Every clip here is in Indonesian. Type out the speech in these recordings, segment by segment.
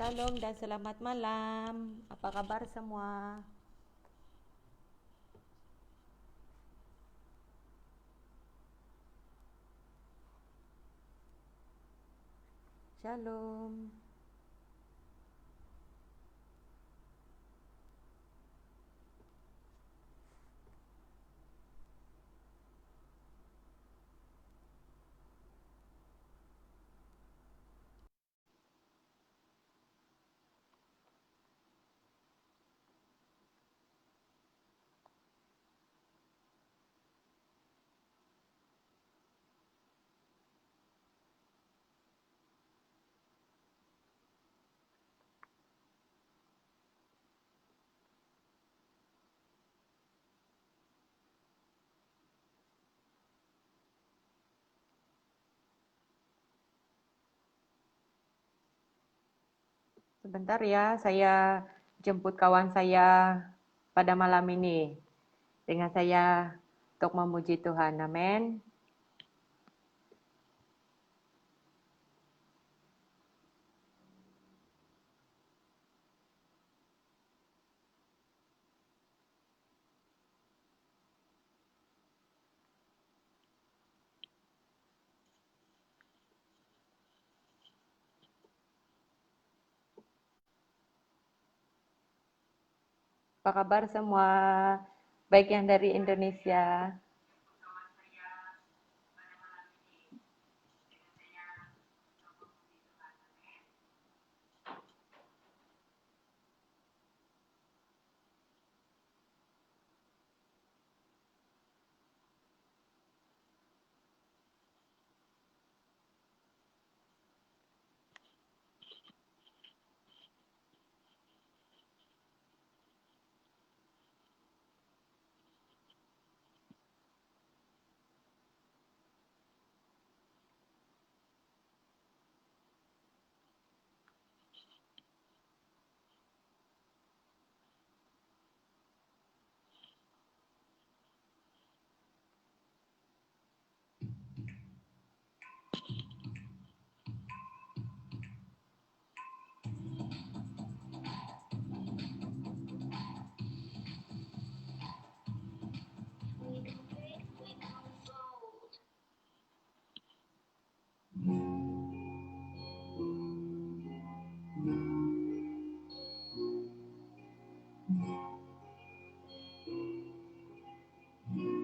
Shalom dan selamat malam. Apa kabar semua? Shalom. Sebentar ya, saya jemput kawan saya pada malam ini dengan saya untuk memuji Tuhan. Amin. Apa kabar semua? Baik yang dari Indonesia.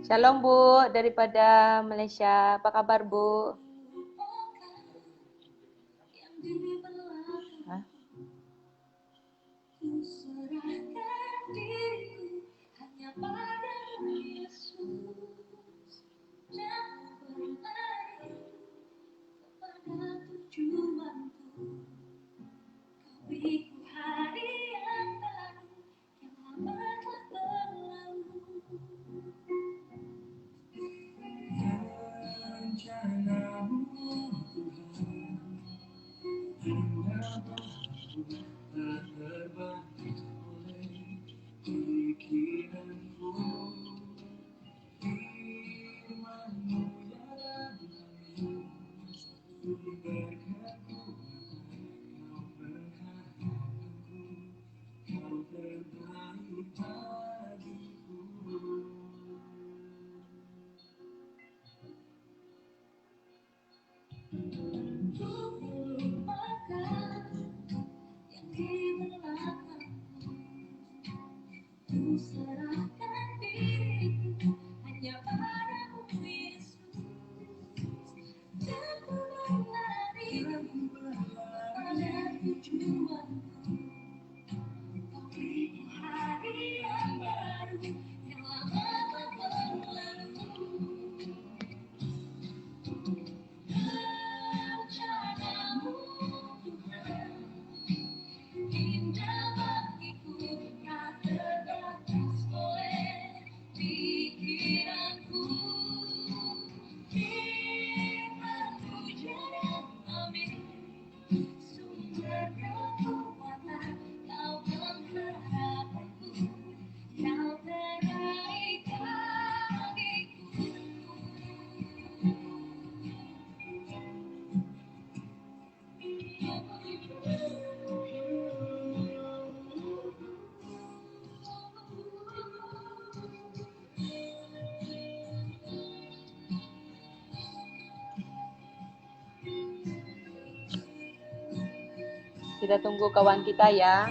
Shalom Bu, daripada Malaysia. Apa kabar Bu? Hah? Kita tunggu kawan kita ya.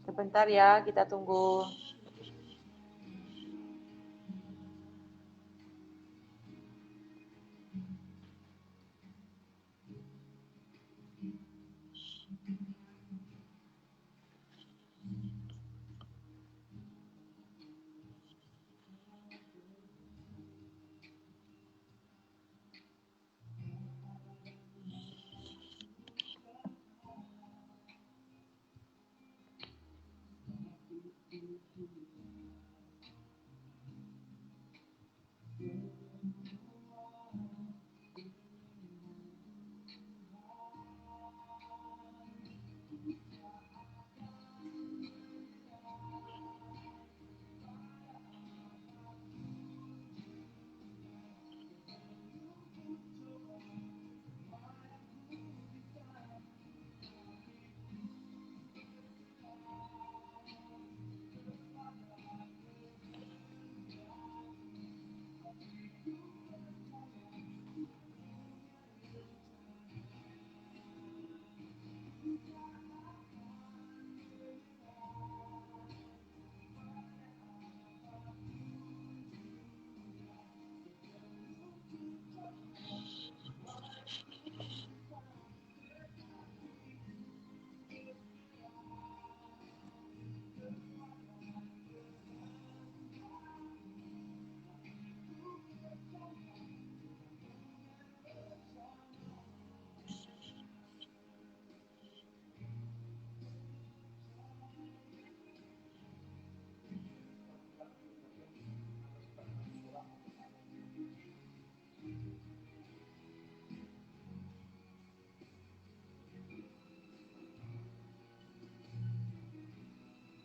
Sebentar ya, kita tunggu.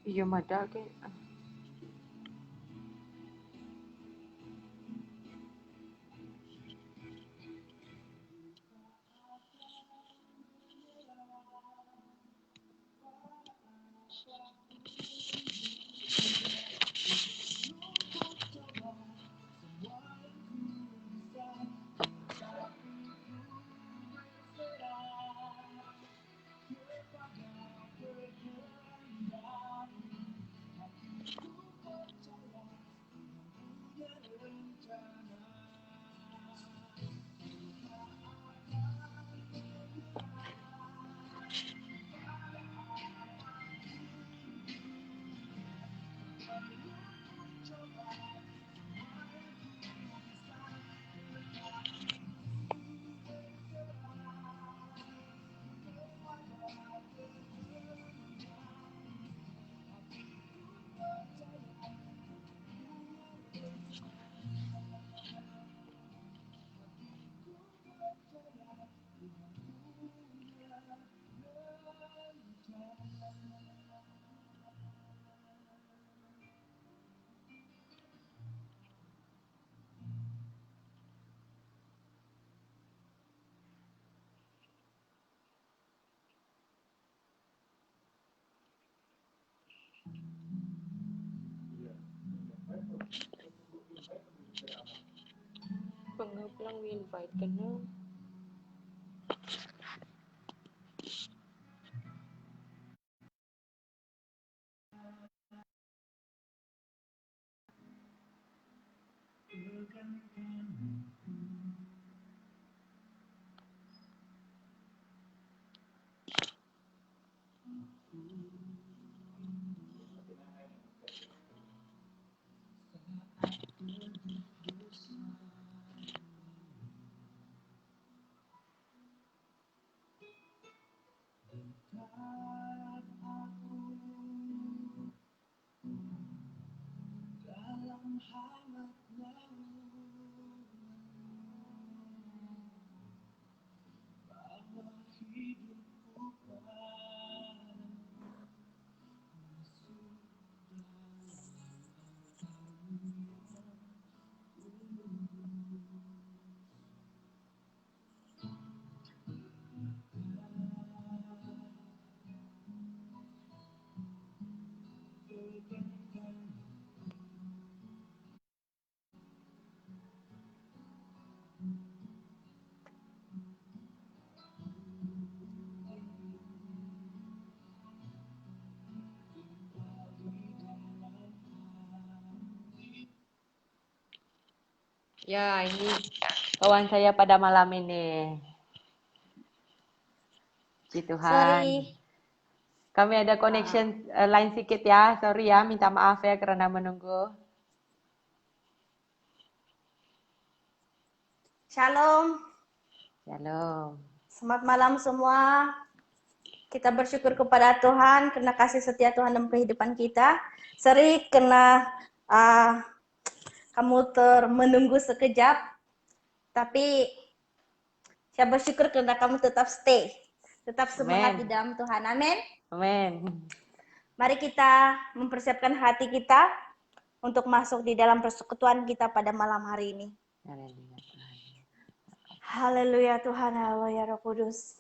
Iya, madal ke. Pengaplang invite ka na. Ya, ini kawan saya pada malam ini. Puji Tuhan. Sorry. Kami ada connection line sedikit ya. Sorry ya, minta maaf ya karena menunggu. Shalom. Shalom. Selamat malam semua. Kita bersyukur kepada Tuhan karena kasih setia Tuhan dalam kehidupan kita. Sorry karena kamu menunggu sekejap, tapi saya bersyukur karena kamu tetap stay, tetap semangat di dalam Tuhan. Amin. Amin. Mari kita mempersiapkan hati kita untuk masuk di dalam persekutuan kita pada malam hari ini. Haleluya Tuhan, haleluya Roh Kudus.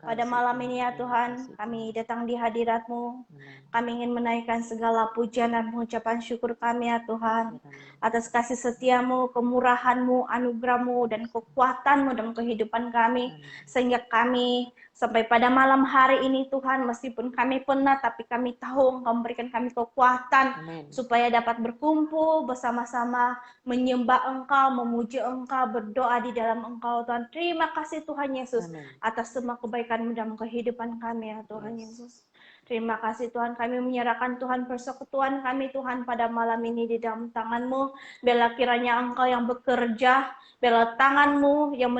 Pada malam ini ya Tuhan, kami datang di hadirat-Mu. Kami ingin menaikkan segala pujian dan pengucapan syukur kami ya Tuhan. Atas kasih setia-Mu, kemurahan-Mu, anugerah-Mu, dan kekuatan-Mu dalam kehidupan kami. Sehingga kami sampai pada malam hari ini Tuhan, meskipun kami penat, tapi kami tahu Engkau memberikan kami kekuatan. Supaya dapat berkumpul bersama-sama, menyembah Engkau, memuji Engkau, berdoa di dalam Engkau Tuhan. Terima kasih Tuhan Yesus atas semua kebaikan-Mu dalam kehidupan kami ya Tuhan Yesus. Terima kasih Tuhan, kami menyerahkan Tuhan persekutuan kami Tuhan pada malam ini di dalam tangan-Mu. Biarlah kiranya Engkau yang bekerja, biarlah tangan-Mu yang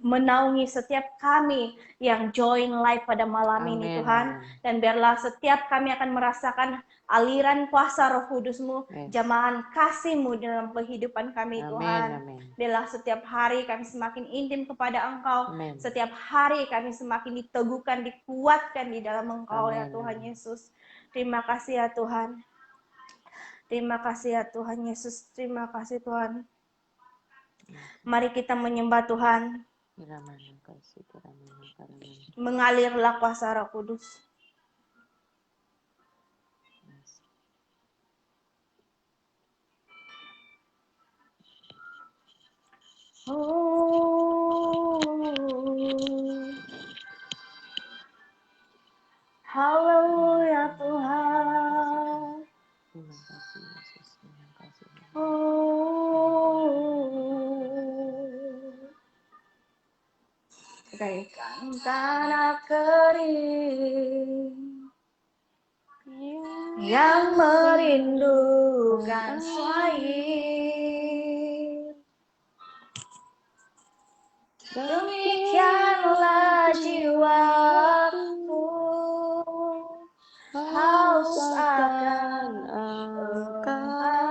menaungi setiap kami yang join live pada malam ini Tuhan. Dan biarlah setiap kami akan merasakan aliran kuasa Roh Kudus-Mu, jamahan kasih-Mu dalam kehidupan kami Tuhan. Biarlah setiap hari kami semakin intim kepada Engkau. Setiap hari kami semakin diteguhkan, dikuatkan di dalam Engkau ya Tuhan Yesus. Terima kasih ya Tuhan. Terima kasih ya Tuhan Yesus. Terima kasih Tuhan. Mari kita menyembah Tuhan. Mengalirlah kuasa Roh Kudus. Haleluya Tuhan. Terima kasih Yesus. Terima kasih. Bagaikan tanah kering yang merindukan air. Demikianlah jiwaku haus akan Engkau.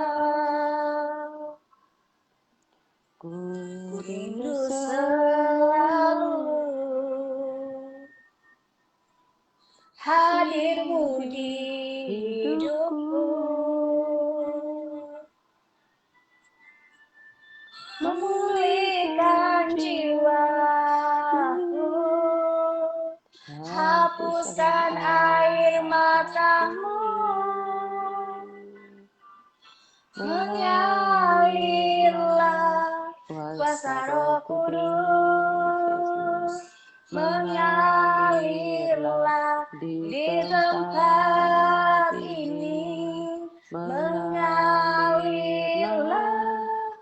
Ku rindu selalu hadir-Mu di hidupku, memulihkan jiwaku, hapuskan air mata-Mu, mengalirlah kuasa Roh Kudus, mengalirlah di tempat ini, mengalirlah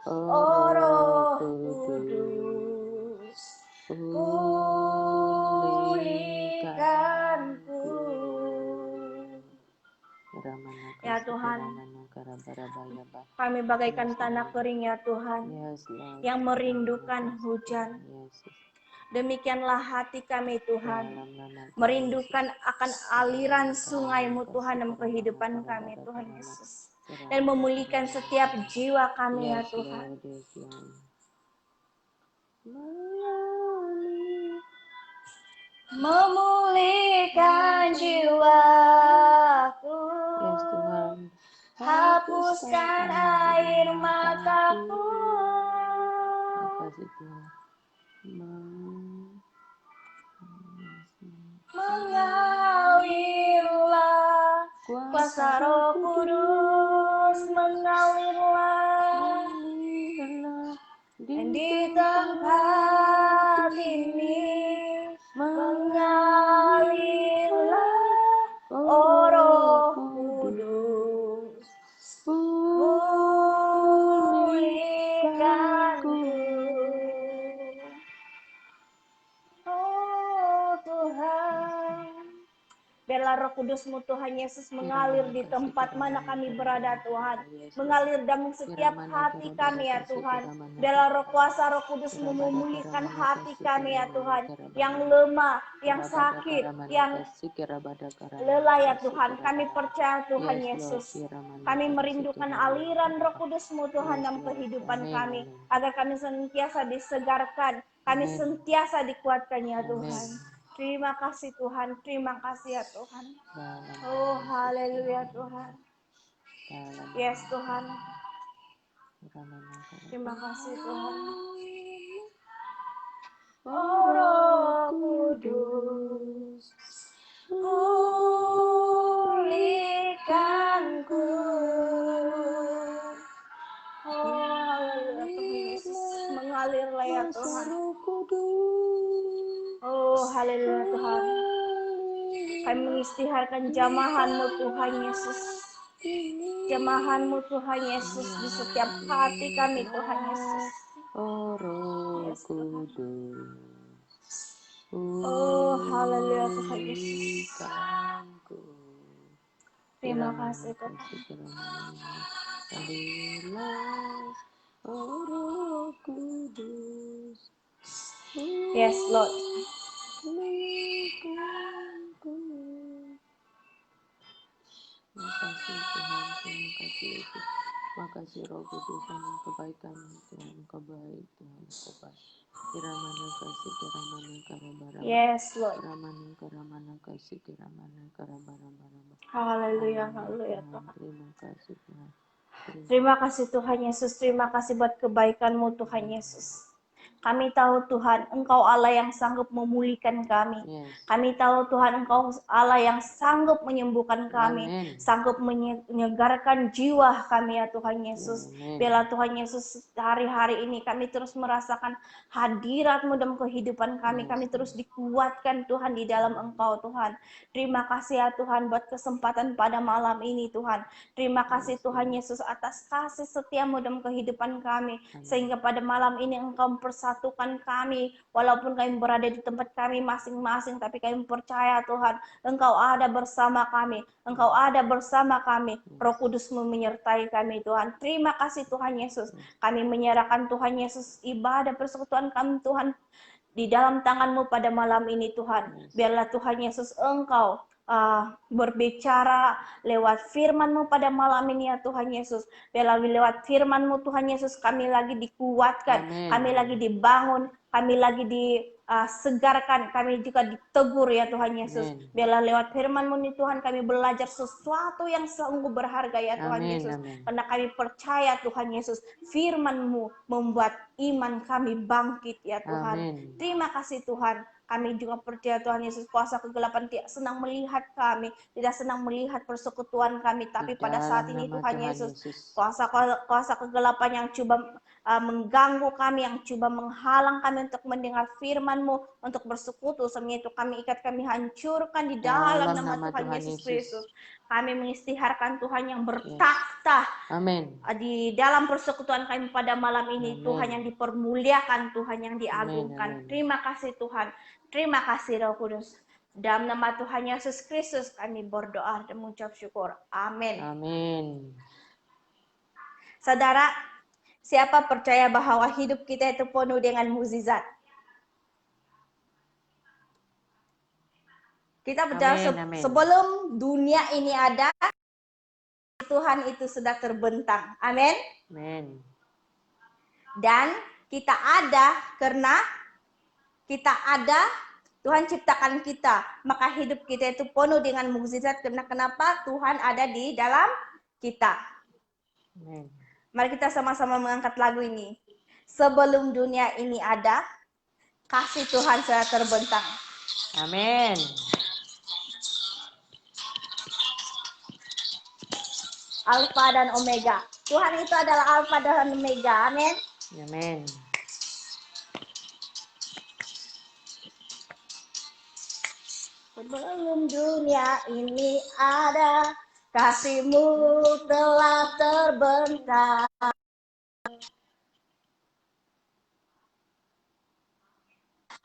oh Roh Kudus, pulihkanku. Ya Tuhan, kami bagaikan tanah kering ya Tuhan, yang merindukan hujan. Demikianlah hati kami Tuhan, merindukan akan aliran sungai-Mu Tuhan dalam kehidupan kami Tuhan Yesus. Dan memulihkan setiap jiwa kami ya Tuhan. Memulihkan jiwaku, hapuskan air mataku, mengalirlah kuasa Roh Kudus, mengalirlah di tempat ini, mengalirlah oh Roh Kudus, pulihkanku. Oh Tuhan, biarlah Roh Kudus-Mu Tuhan Yesus mengalir di tempat mana kami berada Tuhan, mengalir dalam setiap hati kami ya Tuhan. Biarlah Roh kuasa Roh Kudus-Mu memulihkan hati kami ya Tuhan, yang lemah, yang sakit, yang lelah ya Tuhan. Kami percaya Tuhan Yesus, kami merindukan aliran Roh Kudus-Mu Tuhan dalam kehidupan kami, agar kami senantiasa disegarkan, kami senantiasa dikuatkan ya Tuhan. Terima kasih Tuhan, terima kasih ya Tuhan. Oh haleluya Tuhan. Yes Tuhan. Terima kasih Tuhan. Oh Roh Kudus, pulihkanku. Oh haleluya Tuhan Yesus, mengalirlah ya Tuhan. Oh haleluya Tuhan, kami mengisytiharkan jamahan-Mu Tuhan Yesus, jamahan-Mu Tuhan Yesus di setiap hati kami Tuhan Yesus. Oh Roh Kudus, oh haleluya Tuhan Yesus. Terima kasih Tuhan. Oh Roh Kudus, yes Lord. Makasih Tuhan, terima kasih Yesus. Makasih Roh Kudus, kebaikan Tuhan, Engkau baik Tuhan, Engkau baik. Kiramana kasih, kiramana karabara. Yes Lord. Kiramana kasih, kiramana karabara. Haleluya, haleluya Tuhan. Terima kasih Tuhan. Terima kasih Tuhan Yesus, terima kasih buat kebaikan-Mu Tuhan Yesus. Kami tahu Tuhan, Engkau Allah yang sanggup memulihkan kami. Kami tahu Tuhan, Engkau Allah yang sanggup menyembuhkan kami. Sanggup menyegarkan jiwa kami ya Tuhan Yesus. Biarlah Tuhan Yesus hari-hari ini kami terus merasakan hadirat-Mu dalam kehidupan kami. Kami terus dikuatkan Tuhan di dalam Engkau Tuhan. Terima kasih ya Tuhan buat kesempatan pada malam ini Tuhan. Terima kasih Tuhan Yesus atas kasih setia-Mu dalam kehidupan kami. Sehingga pada malam ini Engkau mempersatukan kami, walaupun kami berada di tempat kami masing-masing, tapi kami percaya Tuhan, Engkau ada bersama kami, Engkau ada bersama kami, Roh Kudus-Mu menyertai kami Tuhan. Terima kasih Tuhan Yesus, kami menyerahkan Tuhan Yesus ibadah persekutuan kami Tuhan, di dalam tangan-Mu pada malam ini Tuhan. Biarlah Tuhan Yesus Engkau berbicara lewat firman-Mu pada malam ini ya Tuhan Yesus. Biarlah lewat firman-Mu Tuhan Yesus kami lagi dikuatkan, kami lagi dibangun, kami lagi disegarkan, kami juga ditegur ya Tuhan Yesus. Biarlah lewat firman-Mu nih Tuhan kami belajar sesuatu yang sungguh berharga ya Tuhan Yesus. Karena kami percaya Tuhan Yesus, firman-Mu membuat iman kami bangkit ya Tuhan. Terima kasih Tuhan. Kami juga percaya Tuhan Yesus, kuasa kegelapan tidak senang melihat kami, tidak senang melihat persekutuan kami. Tapi pada saat ini Tuhan Yesus, kuasa kegelapan yang coba mengganggu kami, yang coba menghalang kami untuk mendengar firman-Mu, untuk bersekutu, semua itu kami ikat, kami hancurkan di dalam nama Tuhan Yesus Kristus. Kami mengistiharkan Tuhan yang bertakhta di dalam persekutuan kami pada malam ini. Tuhan yang dipermuliakan, Tuhan yang diagungkan. Terima kasih Tuhan. Terima kasih Roh Kudus. Dalam nama Tuhan Yesus Kristus kami berdoa dan mengucap syukur. Amin. Amin. Saudara, siapa percaya bahwa hidup kita itu penuh dengan mukjizat? Kita percaya sebelum dunia ini ada, Tuhan itu sudah terbentang. Amin. Amin. Dan kita ada karena kita ada, Tuhan ciptakan kita. Maka hidup kita itu penuh dengan mukjizat. Karena kenapa? Tuhan ada di dalam kita. Amin. Mari kita sama-sama mengangkat lagu ini. Sebelum dunia ini ada, kasih Tuhan sudah terbentang. Amin. Alfa dan Omega. Tuhan itu adalah Alfa dan Omega. Amin. Amin. Sebelum dunia ini ada, kasih-Mu telah terbentang.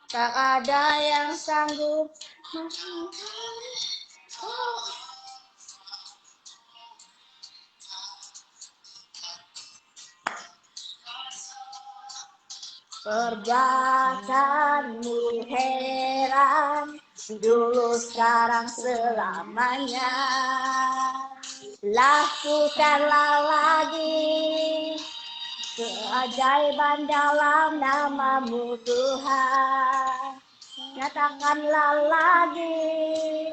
Tak ada yang sanggup. Perbuatanmu heran, dulu sekarang selamanya. Lakukanlah lagi keajaiban dalam nama-Mu Tuhan. Nyatakanlah lagi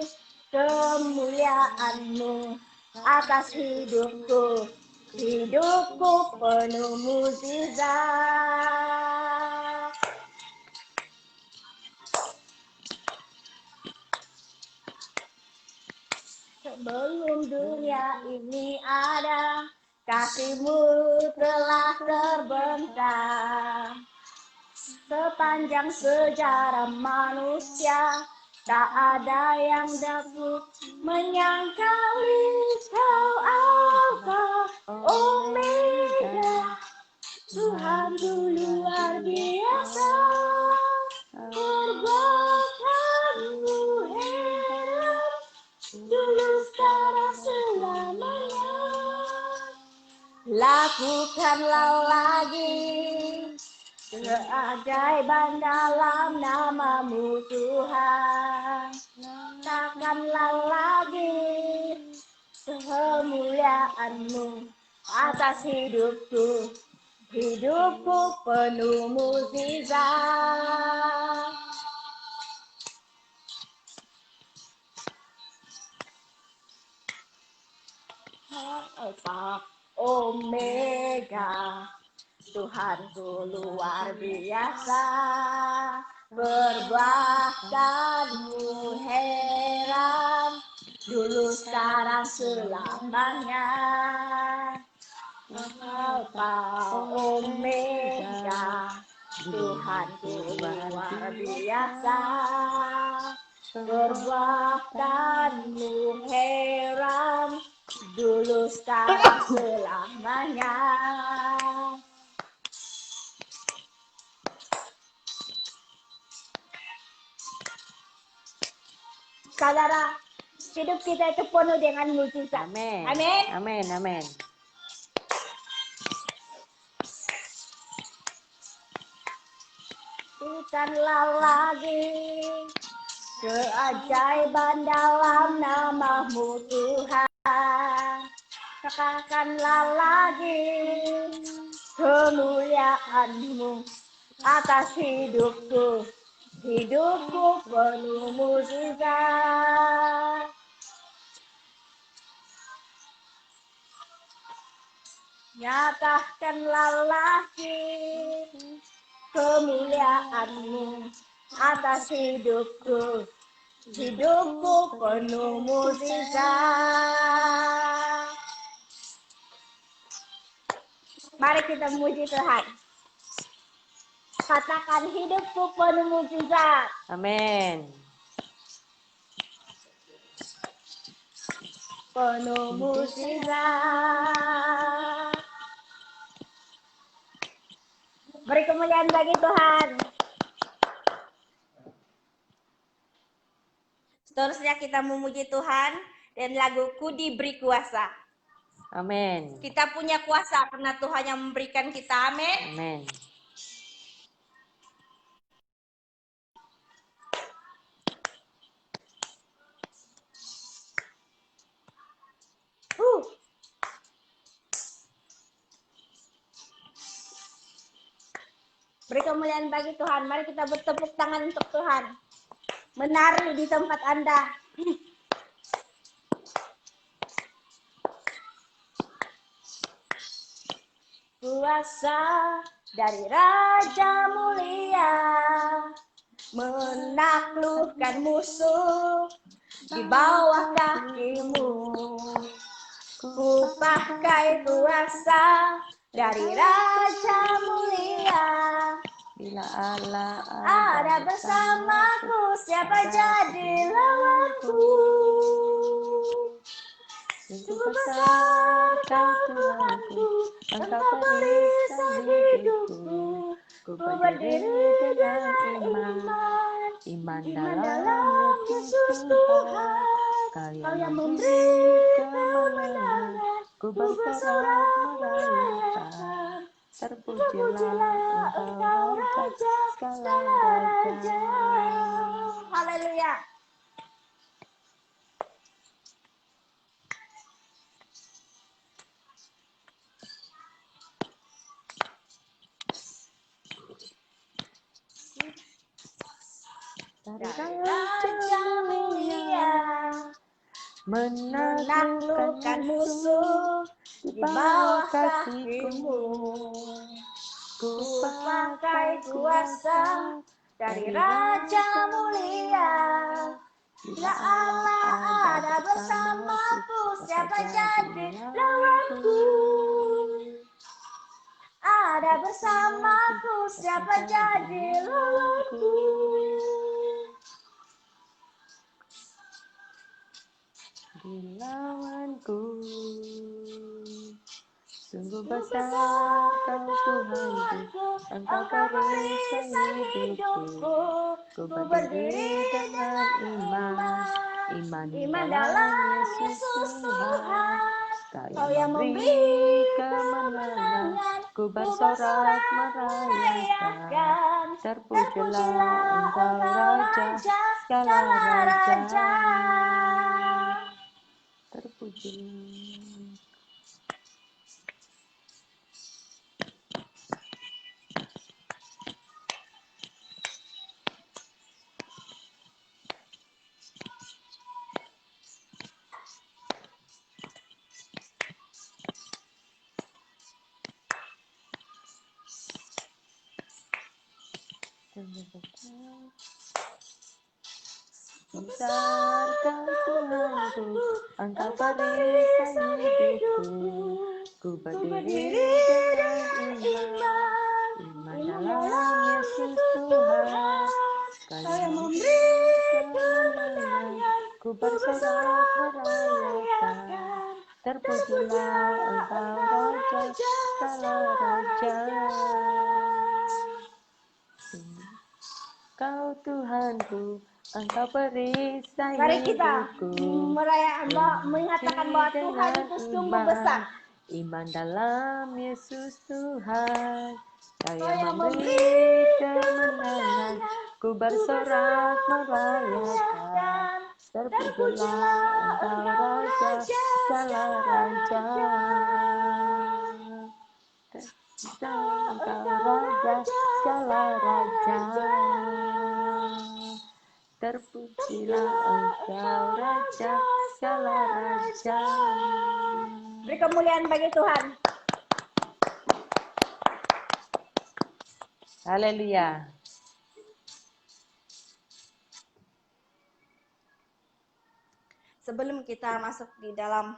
kemuliaan-Mu atas hidupku. Hidupku penuh mukjizat. Sebelum dunia ini ada, kasih-Mu telah terbentang. Sepanjang sejarah manusia, tak ada yang dapat menyangkali Kau Alfa Omega. Tuhan luar biasa, perbuatan-Mu heran, dulu sekarang selamanya. Lakukanlah lagi keajaiban dalam nama-Mu Tuhan. Takkanlah lagi kemuliaan-Mu atas hidupku. Hidupku penuh mukjizat. Alfa Omega, Tuhanku luar biasa, perbuatan-Mu heran, dulu sekarang selamanya. Alfa Omega, Tuhanku luar biasa, perbuatan-Mu heran, dulu sekarang selamanya. Saudara, hidup kita itu penuh dengan mukjizat. Amin. Amin. Amin. Amin. Bukanlah lagi keajaiban dalam nama-Mu Tuhan. Katakanlah lagi kemuliaan-Mu atas hidupku. Hidupku penuh mukjizat. Nyatakanlah lagi kemuliaan-Mu atas hidupku. Hidupku penuh mukjizat. Mari kita memuji Tuhan. Katakan hidupku penuh mukjizat. Amin. Penuh mukjizat. Beri kemuliaan bagi Tuhan. Seterusnya kita memuji Tuhan dan laguku diberi kuasa. Amin. Kita punya kuasa karena Tuhan yang memberikan kita. Amin. Amin. Beri kemuliaan bagi Tuhan. Mari kita bertepuk tangan untuk Tuhan. Menari di tempat Anda. Kuasa dari Raja Mulia menaklukkan musuh di bawah kakimu. Ku pakai kuasa dari Raja Mulia. Bila Allah Ada bersamaku, siapa jadi lawanku? Sungguh besar kau Tuhanku, engkau perisai hidupku. Ku berdiri dengan iman dalam Yesus Tuhan. Kau yang memberi kemenangan, ku bersorak merayakan. Terpujilah engkau Raja segala raja. Haleluya. Raja Mulia menaklukkan musuh di bawah kakimu. Ku pakai kuasa dari Raja Mulia. Bila Allah ada bersamaku, siapa jadi lawanku? Ada bersamaku, siapa jadi lawanku? Dilawanku, sungguh besar kau Tuhanku, engkau perisai hidupku. Ku berdiri dengan iman dalam Yesus Tuhan. Kau yang memberi kemenangan, ku bersorak merayakan. Terpujilah engkau Raja segala raja. Terpujilah. Besar kau Tuhanku, engkau perisai hidupku. Ku berdiri dengan iman dalam Yesus Tuhan. Kau yang memberi kemenangan, ku bersorak merayakan. Terpujilah engkau Raja segala raja. Kau Tuhanku, engkau perisai hidupku. Mari kita mengatakan bahwa Tuhan itu sungguh besar. Iman dalam Yesus Tuhan. Kau yang memberi kemenangan, ku bersorak merayakan. Terpujilah engkau Raja segala raja. Engkau Raja segala raja. Terpujilah engkau Raja segala raja. Beri kemuliaan bagi Tuhan. Haleluya. sebelum kita masuk di dalam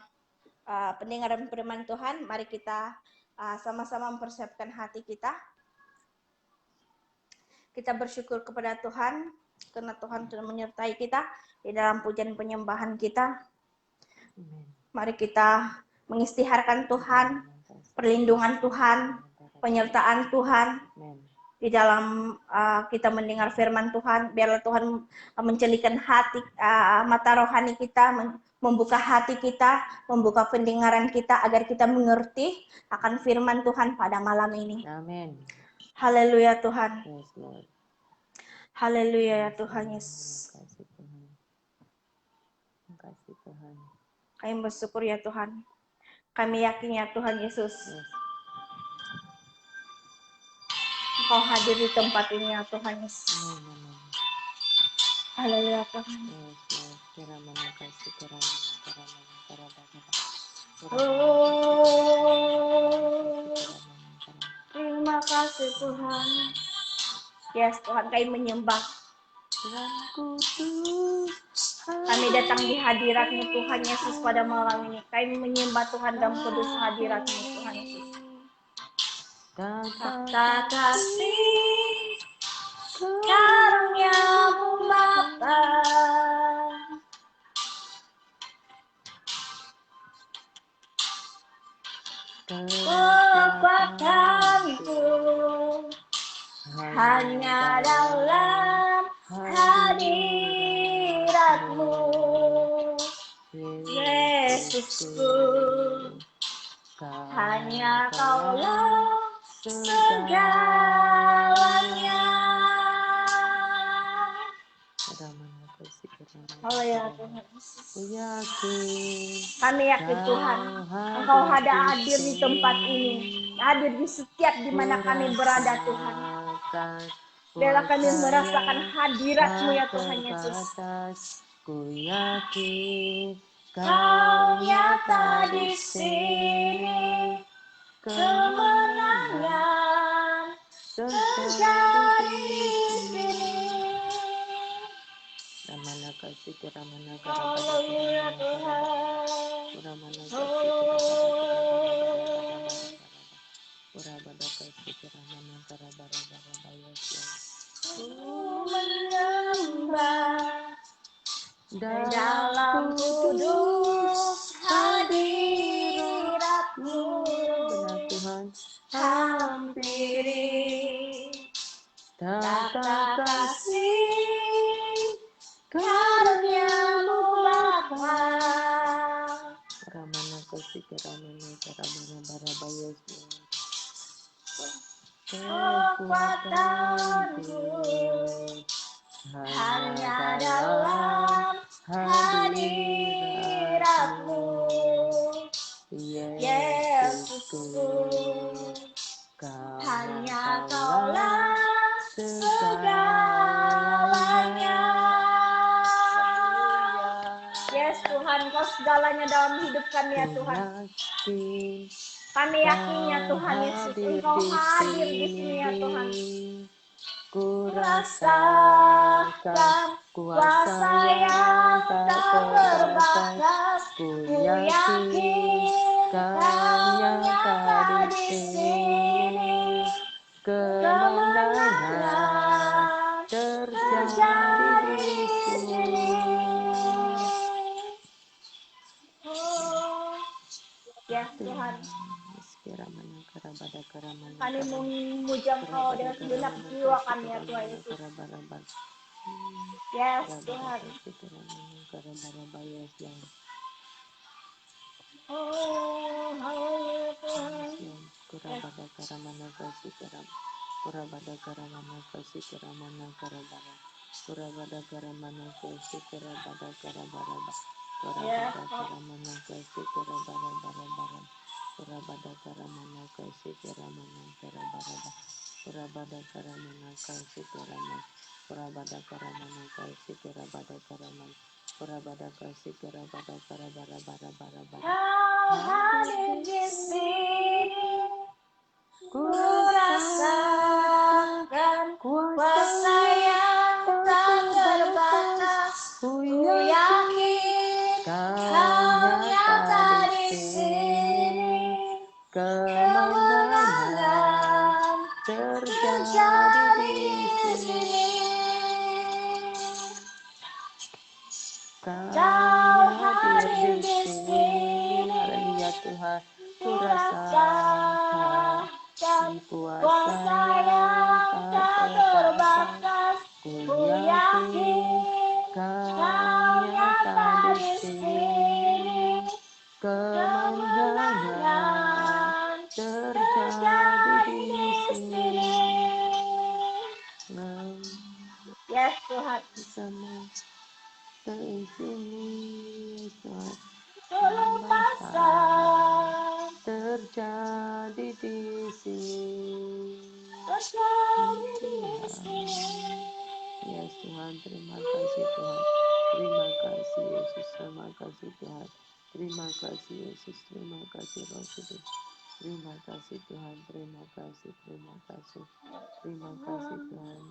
pendengaran firman Tuhan, mari kita sama-sama mempersiapkan hati kita. Kita bersyukur kepada Tuhan karena Tuhan telah menyertai kita di dalam pujian penyembahan kita. Mari kita mengistiharkan Tuhan, perlindungan Tuhan, penyertaan Tuhan di dalam kita mendengar firman Tuhan. Biarlah Tuhan mencelikan hati, mata rohani kita, membuka hati kita, membuka pendengaran kita agar kita mengerti akan firman Tuhan pada malam ini. Amin. Haleluya Tuhan. Yes, Lord. Haleluya ya Tuhan Yesus. Makasih Tuhan. Makasih Tuhan. Kami bersyukur ya Tuhan. Kami yakin ya Tuhan Yesus. Yes. Engkau hadir di tempat ini ya Tuhan Yesus. Amin. Haleluya Tuhan. Yes, Lord. Kira mana kasih, kira mana, kira mana, kira mana. Terima kasih Tuhan. Yes Tuhan, kami menyembah. Kami datang di hadirat-Mu Tuhan Yesus pada malam ini. Kami menyembah Tuhan dalam kudus hadirat-Mu Tuhan Yesus. Kata kasih karunia-Mu Bapa, kekuatanku hanya dalam hadirat-Mu, Yesusku. Hanya Kaulah segalanya. Oh ya Tuhan. Kami yakin Tuhan, Engkau ada hadir di tempat ini, hadir di setiap di mana kami berada Tuhan. Biarlah kami merasakan hadirat-Mu ya Tuhan Yesus. Ku yakin Kau nyata di sini, kemenangan terjadi di sini. Ramana kasih Ramana Haleluya Tuhan. Ramana kasih Menyembah dalam kudus hadirat-Mu, hampiri tata kasih karunia-Mu Bapa. Ramana kasih Ramana Kekuatanku hanya dalam hadirat-Mu, Yesusku. Hanya Kaulah segalanya. Yes Tuhan, Kau segalanya dalam hidup kami ya Tuhan. Kami yakin ya Tuhan Yesus, Engkau hadir di sini ya Tuhan. Ku rasakan kuasa yang tak terbatas. Ku yakin Kau nyata di sini. Kemenangan terjadi di sini. Ya Tuhan, kami memuja Engkau dengan segenap jiwa kami ya Tuhan Yesus. Yes Tuhan. Oh, haleluya Tuhan. Hadir di sini, ku rasakan kuasa yang tak terbatas. Ku yakin Tuhan, ku rasakan kuasa yang tak terbatas. Ku yakin Kau nyata di sini, kemenangan terjadi di sini. Yes, Tuhan. Bersama di sini, Tuhan. Kelupasan Terjadi di sini. terjadi di sini. Yes Tuhan, terima kasih Tuhan. Terima kasih Yesus, terima kasih Tuhan. Terima kasih Yesus, terima kasih Roh Kudus. Terima kasih Tuhan, terima kasih, terima kasih. Terima kasih Tuhan.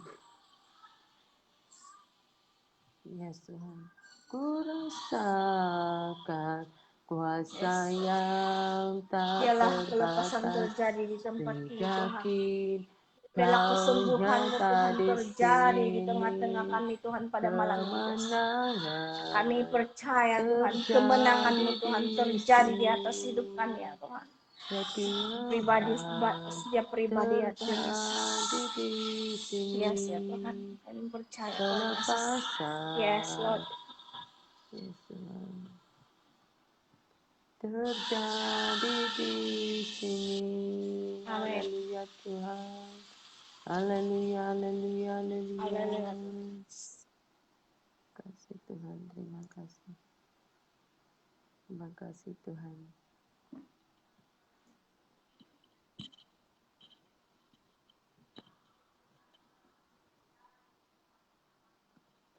Yes Tuhan. Ku rasakan kuasa yang tak Biarlah kelepasan terbatas. terjadi di tempat ini, Tuhan. Yakin Biarlah Kau kesembuhan-Mu, nyata Tuhan, di terjadi di sini. tengah-tengah kami, Tuhan, pada malam ini. Kemenangan Kami percaya, Tuhan, terjadi kemenangan-Mu, Tuhan, di terjadi di sini. atas hidup kami, ya Tuhan. Kemenangan Setiap pribadi, ya Tuhan. terjadi di sini. Yes, ya Tuhan. Kami percaya, Tuhan Yesus. Kelepasan. Yes, Lord. Yes, Tuhan. Terjadi di sini. Amin. Haleluya Tuhan. Haleluya, haleluya, haleluya. Haleluya. Kasih Tuhan, terima kasih. Terima kasih Tuhan.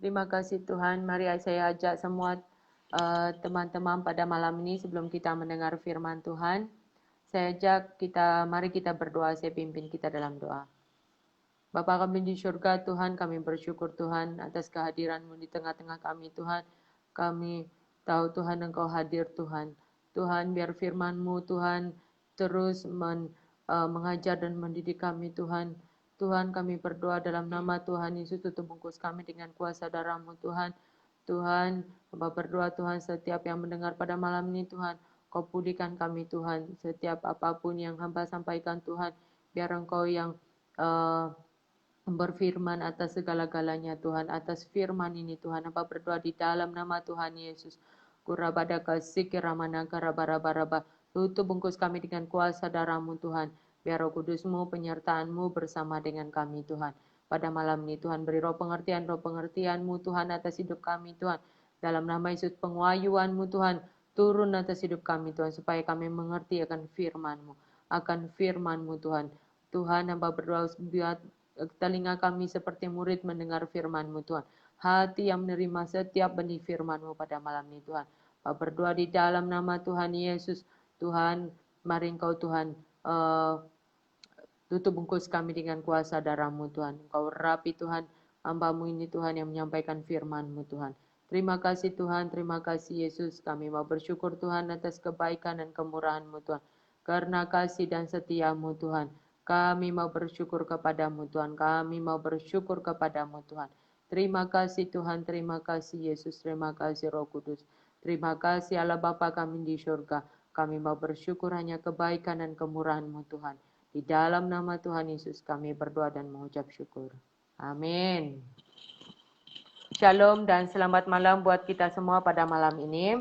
Terima kasih Tuhan. Mari saya ajak semua teman-teman pada malam ini sebelum kita mendengar firman Tuhan. Saya ajak mari kita berdoa, saya pimpin kita dalam doa. Bapa kami di surga, Tuhan, kami bersyukur Tuhan atas kehadiran-Mu di tengah-tengah kami Tuhan. Kami tahu Tuhan Engkau hadir Tuhan. Tuhan biar firman-Mu Tuhan terus mengajar dan mendidik kami Tuhan. Tuhan kami berdoa dalam nama Tuhan Yesus, tutup bungkus kami dengan kuasa darah-Mu Tuhan. Tuhan, Bapa berdoa Tuhan setiap yang mendengar pada malam ini Tuhan, Kau pulihkan kami Tuhan. Setiap apapun yang hamba sampaikan Tuhan, biar Engkau yang berfirman atas segala-galanya Tuhan, atas firman ini Tuhan, hamba berdoa di dalam nama Tuhan Yesus. Kurabadaka sikiramanaka raba-raba-raba. Tutup bungkus kami dengan kuasa darah-Mu Tuhan. Biar Roh Kudus-Mu, penyertaan-Mu bersama dengan kami Tuhan. Pada malam ini Tuhan beri roh pengertian-Mu Tuhan atas hidup kami Tuhan. Dalam nama Yesus penguayuan-Mu Tuhan, turun atas hidup kami Tuhan, supaya kami mengerti akan firman-Mu. Akan firman-Mu Tuhan. Tuhan hamba berdoa biar telinga kami seperti murid mendengar firman-Mu Tuhan. Hati yang menerima setiap benih firman-Mu pada malam ini Tuhan. Berdoa di dalam nama Tuhan Yesus. Tuhan, mari Engkau Tuhan tutup bungkus kami dengan kuasa darah-Mu Tuhan. Engkau rapi Tuhan, hamba-Mu ini Tuhan yang menyampaikan firman-Mu Tuhan. Terima kasih Tuhan, terima kasih Yesus. Kami mau bersyukur Tuhan atas kebaikan dan kemurahan-Mu Tuhan. Karena kasih dan setia-Mu Tuhan. Kami mau bersyukur kepadamu Tuhan. Kami mau bersyukur kepadamu Tuhan. Terima kasih Tuhan, terima kasih Yesus, terima kasih Roh Kudus. Terima kasih Allah Bapa kami di surga. Kami mau bersyukur hanya kebaikan dan kemurahan-Mu Tuhan. Di dalam nama Tuhan Yesus kami berdoa dan mengucap syukur. Amin. Shalom dan selamat malam buat kita semua pada malam ini.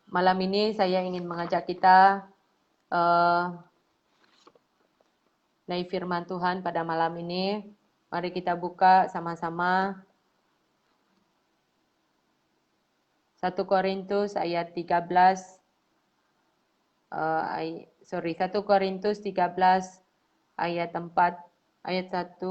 Malam ini saya ingin mengajak kita naik firman Tuhan pada malam ini. Mari kita buka sama-sama 1 Korintus ayat 13. 1 Korintus 13 ayat 4 ayat 1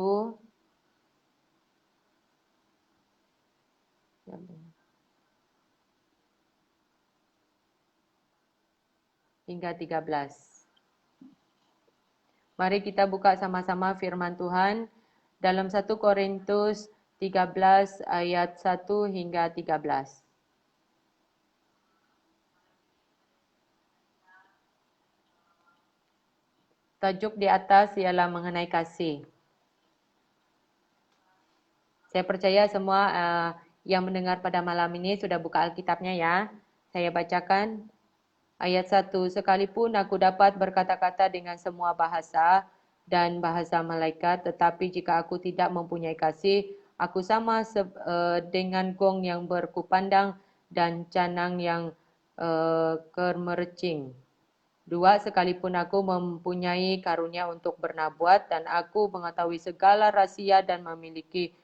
hingga 13. Mari kita buka sama-sama firman Tuhan dalam 1 Korintus 13 ayat 1 hingga 13. Tajuk di atas ialah mengenai kasih. Saya percaya semua yang mendengar pada malam ini sudah buka Alkitabnya ya. Saya bacakan ayat 1. Sekalipun aku dapat berkata-kata dengan semua bahasa dan bahasa malaikat, tetapi jika aku tidak mempunyai kasih, aku sama dengan gong yang berkumandang dan canang yang kemercing. 2. Sekalipun aku mempunyai karunia untuk bernabuat dan aku mengetahui segala rahasia dan memiliki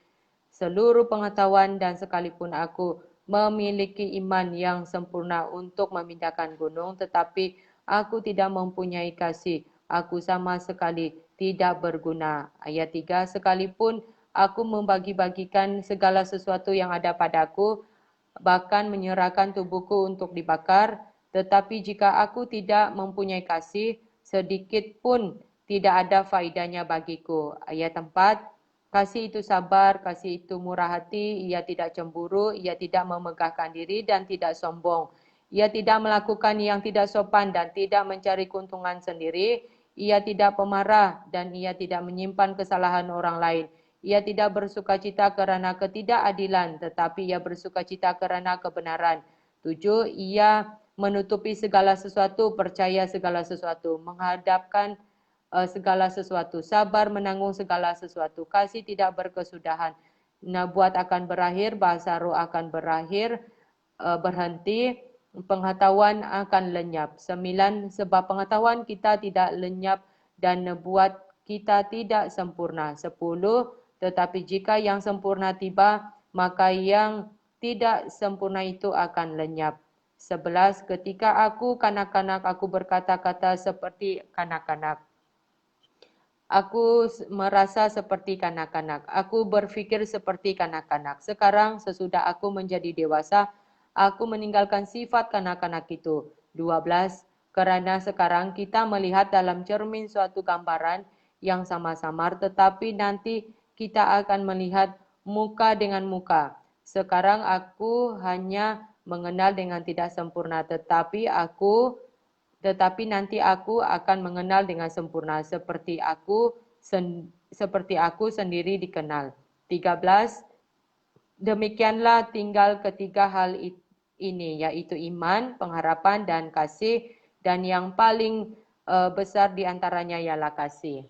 seluruh pengetahuan, dan sekalipun aku memiliki iman yang sempurna untuk memindahkan gunung, tetapi aku tidak mempunyai kasih, aku sama sekali tidak berguna. Ayat 3. Sekalipun aku membagi-bagikan segala sesuatu yang ada padaku, bahkan menyerahkan tubuhku untuk dibakar, tetapi jika aku tidak mempunyai kasih, sedikit pun tidak ada faedahnya bagiku. Ayat 4. Kasih itu sabar, kasih itu murah hati, ia tidak cemburu, ia tidak memegahkan diri dan tidak sombong. Ia tidak melakukan yang tidak sopan dan tidak mencari keuntungan sendiri. Ia tidak pemarah dan ia tidak menyimpan kesalahan orang lain. Ia tidak bersukacita kerana ketidakadilan, tetapi ia bersukacita kerana kebenaran. 7. Ia menutupi segala sesuatu, percaya segala sesuatu, menghadapkan segala sesuatu, sabar menanggung segala sesuatu, kasih tidak berkesudahan, nabuat akan berakhir, bahasa roh akan berakhir, berhenti, pengetahuan akan lenyap. 9. Sebab pengetahuan kita tidak lenyap dan nabuat kita tidak sempurna. 10. Tetapi jika yang sempurna tiba, maka yang tidak sempurna itu akan lenyap. 11. Ketika aku kanak-kanak, aku berkata-kata seperti kanak-kanak. Aku merasa seperti kanak-kanak. Aku berfikir seperti kanak-kanak. Sekarang sesudah aku menjadi dewasa, aku meninggalkan sifat kanak-kanak itu. 12. Kerana sekarang kita melihat dalam cermin suatu gambaran yang sama samar, tetapi nanti kita akan melihat muka dengan muka. Sekarang aku hanya mengenal dengan tidak sempurna, tetapi nanti aku akan mengenal dengan sempurna seperti aku sendiri dikenal. 13. Demikianlah tinggal ketiga hal ini, yaitu iman, pengharapan, dan kasih, dan yang paling besar di antaranya ialah kasih.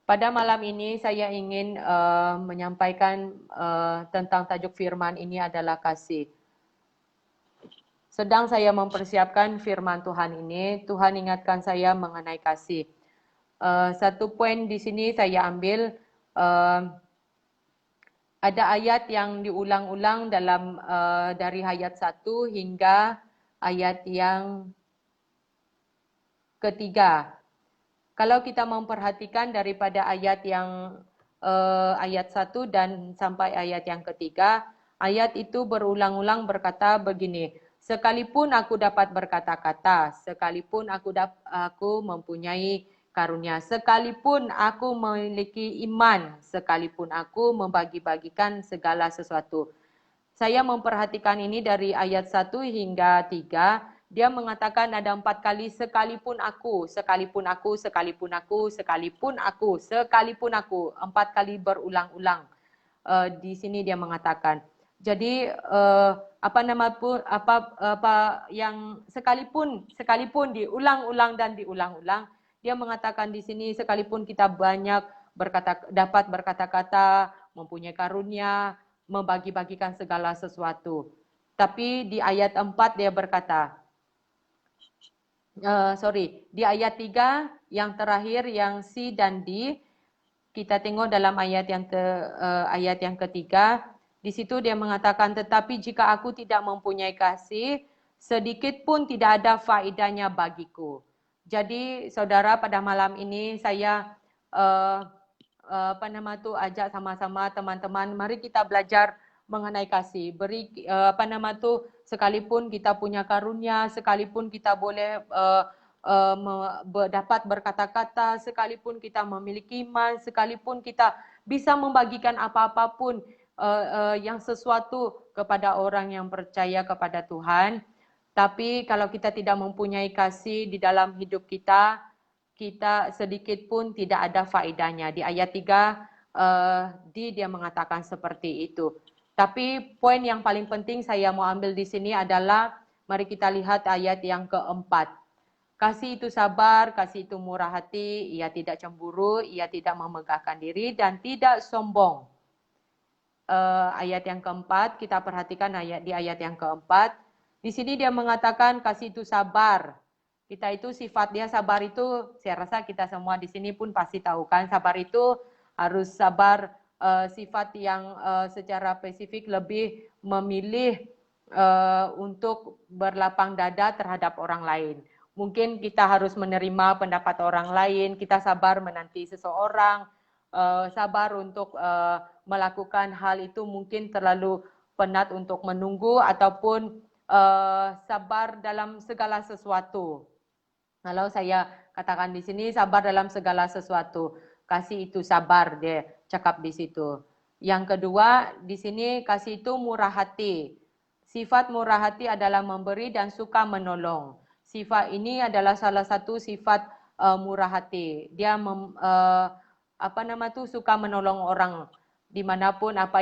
Pada malam ini saya ingin menyampaikan tentang tajuk firman ini adalah kasih. Sedang saya mempersiapkan firman Tuhan ini, Tuhan ingatkan saya mengenai kasih. Satu poin di sini saya ambil, ada ayat yang diulang-ulang dalam dari ayat 1 hingga ayat yang ketiga. Kalau kita memperhatikan daripada ayat yang ayat 1 dan sampai ayat yang ketiga, ayat itu berulang-ulang berkata begini, sekalipun aku dapat berkata-kata, sekalipun aku mempunyai karunia, sekalipun aku memiliki iman, sekalipun aku membagi-bagikan segala sesuatu. Saya memperhatikan ini dari ayat 1 hingga 3, dia mengatakan ada 4 kali sekalipun aku, sekalipun aku, sekalipun aku, sekalipun aku, sekalipun aku. 4 kali berulang-ulang. Di sini dia mengatakan. Jadi apa yang sekalipun diulang-ulang dan diulang-ulang, dia mengatakan di sini sekalipun kita banyak dapat berkata-kata, mempunyai karunia, membagi-bagikan segala sesuatu. Tapi di ayat 4 dia berkata, di ayat 3 yang terakhir yang C dan D, kita tengok dalam ayat yang ketiga, di situ dia mengatakan, tetapi jika aku tidak mempunyai kasih, sedikit pun tidak ada faedahnya bagiku. Jadi saudara, pada malam ini saya ajak sama-sama teman-teman, mari kita belajar mengenai kasih. Sekalipun kita punya karunia, sekalipun kita boleh dapat berkata-kata, sekalipun kita memiliki iman, sekalipun kita bisa membagikan apa-apapun yang sesuatu kepada orang yang percaya kepada Tuhan, tapi kalau kita tidak mempunyai kasih di dalam hidup kita sedikit pun tidak ada faedahnya. Di ayat 3 dia mengatakan seperti itu. Tapi poin yang paling penting saya mau ambil di sini adalah Mari kita lihat ayat yang keempat. Kasih itu sabar, kasih itu murah hati, ia tidak cemburu, ia tidak memegahkan diri, dan tidak sombong. Ayat yang keempat, kita perhatikan di ayat yang keempat. Di sini dia mengatakan kasih itu sabar. Kita itu sifat dia sabar itu, saya rasa kita semua di sini pun pasti tahu kan, sabar itu harus sabar, sifat yang secara spesifik lebih memilih untuk berlapang dada terhadap orang lain. Mungkin kita harus menerima pendapat orang lain, kita sabar menanti seseorang, sabar untuk melakukan hal itu mungkin terlalu penat untuk menunggu, ataupun sabar dalam segala sesuatu. Kalau saya katakan di sini sabar dalam segala sesuatu, kasih itu sabar, dia cakap di situ. Yang kedua, di sini kasih itu murah hati. Sifat murah hati adalah memberi dan suka menolong. Sifat ini adalah salah satu sifat murah hati. Dia suka menolong orang dimanapun, apa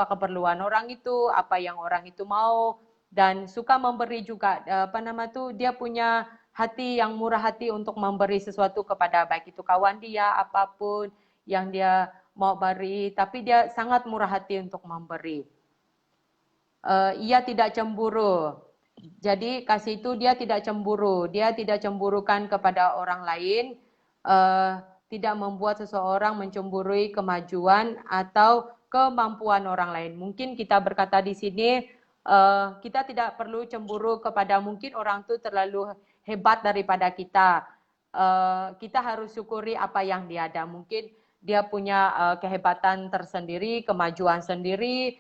keperluan orang itu, apa yang orang itu mau, dan suka memberi juga. Dia punya hati yang murah hati untuk memberi sesuatu kepada baik itu kawan dia, apapun yang dia mau beri, tapi dia sangat murah hati untuk memberi. Ia tidak cemburu. Jadi kasih itu dia tidak cemburu, dia tidak cemburukan kepada orang lain, tidak membuat seseorang mencemburui kemajuan atau kemampuan orang lain. Mungkin kita berkata di sini, kita tidak perlu cemburu kepada mungkin orang itu terlalu hebat daripada kita. Kita harus syukuri apa yang dia ada. Mungkin dia punya kehebatan tersendiri, kemajuan sendiri,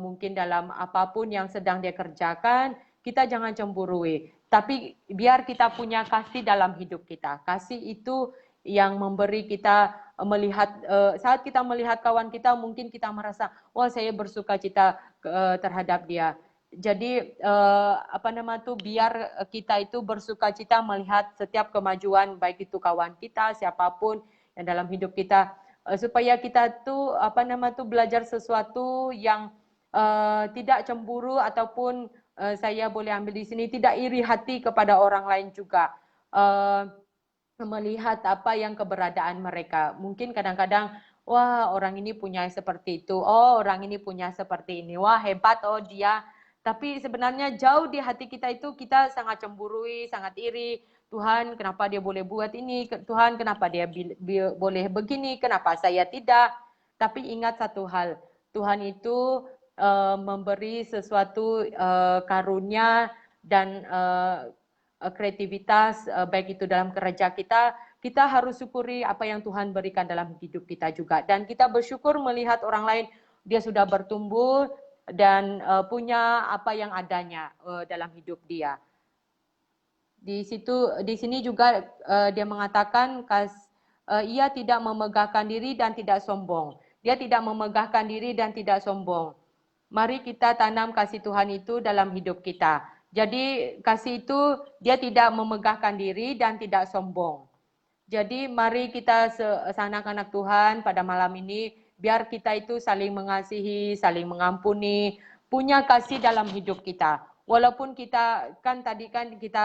mungkin dalam apapun yang sedang dia kerjakan, kita jangan cemburui. Tapi biar kita punya kasih dalam hidup kita. Kasih itu yang memberi kita melihat, saat kita melihat kawan kita, mungkin kita merasa, wah saya bersuka cita terhadap dia. Jadi biar kita itu bersuka cita melihat setiap kemajuan, baik itu kawan kita, siapapun yang dalam hidup kita, supaya kita tuh belajar sesuatu yang tidak cemburu, ataupun saya boleh ambil di sini tidak iri hati kepada orang lain juga. Melihat apa yang keberadaan mereka. Mungkin kadang-kadang, wah orang ini punya seperti itu, oh orang ini punya seperti ini, wah hebat oh dia. Tapi sebenarnya jauh di hati kita itu kita sangat cemburui, sangat iri. Tuhan kenapa dia boleh buat ini, Tuhan kenapa dia boleh begini, kenapa saya tidak. Tapi ingat satu hal, Tuhan itu memberi sesuatu karunia dan kreativitas, baik itu dalam kerja kita, kita harus syukuri apa yang Tuhan berikan dalam hidup kita juga. Dan kita bersyukur melihat orang lain, dia sudah bertumbuh dan punya apa yang adanya dalam hidup dia. Di sini juga dia mengatakan ia tidak memegahkan diri dan tidak sombong. Dia tidak memegahkan diri dan tidak sombong. Mari kita tanam kasih Tuhan itu dalam hidup kita. Jadi kasih itu dia tidak memegahkan diri dan tidak sombong. Jadi mari kita anak-anak Tuhan pada malam ini, biar kita itu saling mengasihi, saling mengampuni, punya kasih dalam hidup kita. Walaupun kita kan tadi kan kita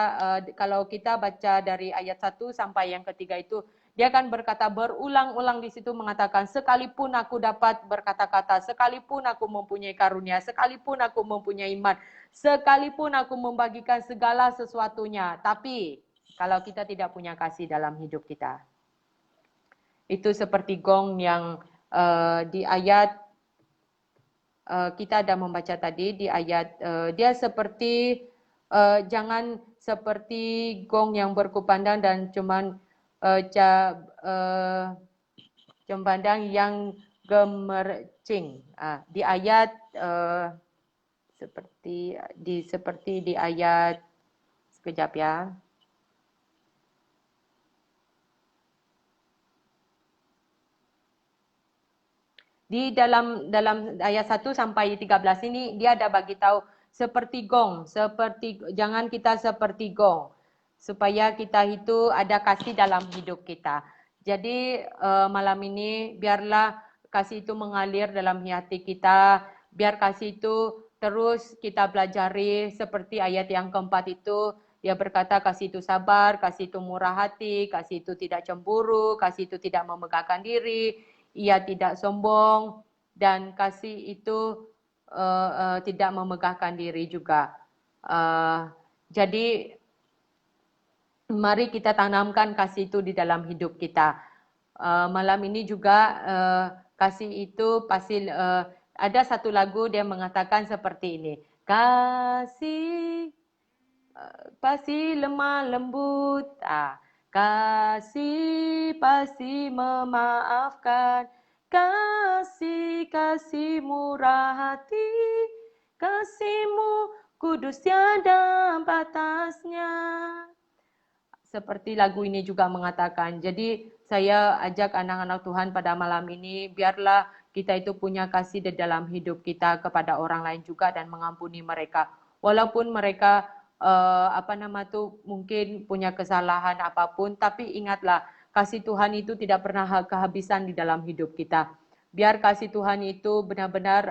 kalau kita baca dari ayat 1 sampai yang ketiga itu, dia kan berkata berulang-ulang di situ mengatakan, sekalipun aku dapat berkata-kata, sekalipun aku mempunyai karunia, sekalipun aku mempunyai iman, sekalipun aku membagikan segala sesuatunya, tapi kalau kita tidak punya kasih dalam hidup kita, itu seperti gong yang di ayat kita ada membaca tadi di ayat, dia seperti jangan seperti gong yang berkumandang dan cuman cembandang yang gemercing. Di ayat seperti di ayat, sekejap ya. Di dalam ayat 1 sampai 13 ini dia ada bagi tahu seperti gong, jangan kita seperti gong, supaya kita itu ada kasih dalam hidup kita. Jadi malam ini biarlah kasih itu mengalir dalam hati kita, biar kasih itu terus kita pelajari seperti ayat yang keempat itu, dia berkata kasih itu sabar, kasih itu murah hati, kasih itu tidak cemburu, kasih itu tidak memegahkan diri, ia tidak sombong, dan kasih itu tidak memegahkan diri juga. Jadi mari kita tanamkan kasih itu di dalam hidup kita. Malam ini juga kasih itu pasti ada satu lagu dia mengatakan seperti ini. Kasih pasti lemah lembut. Kasih pasti memaafkan. Kasih murah hati. Kasihmu kudus tiada batasnya. Seperti lagu ini juga mengatakan. Jadi saya ajak anak-anak Tuhan pada malam ini, biarlah kita itu punya kasih di dalam hidup kita kepada orang lain juga dan mengampuni mereka. Walaupun mereka mungkin punya kesalahan apapun, tapi ingatlah kasih Tuhan itu tidak pernah kehabisan di dalam hidup kita. Biar kasih Tuhan itu benar-benar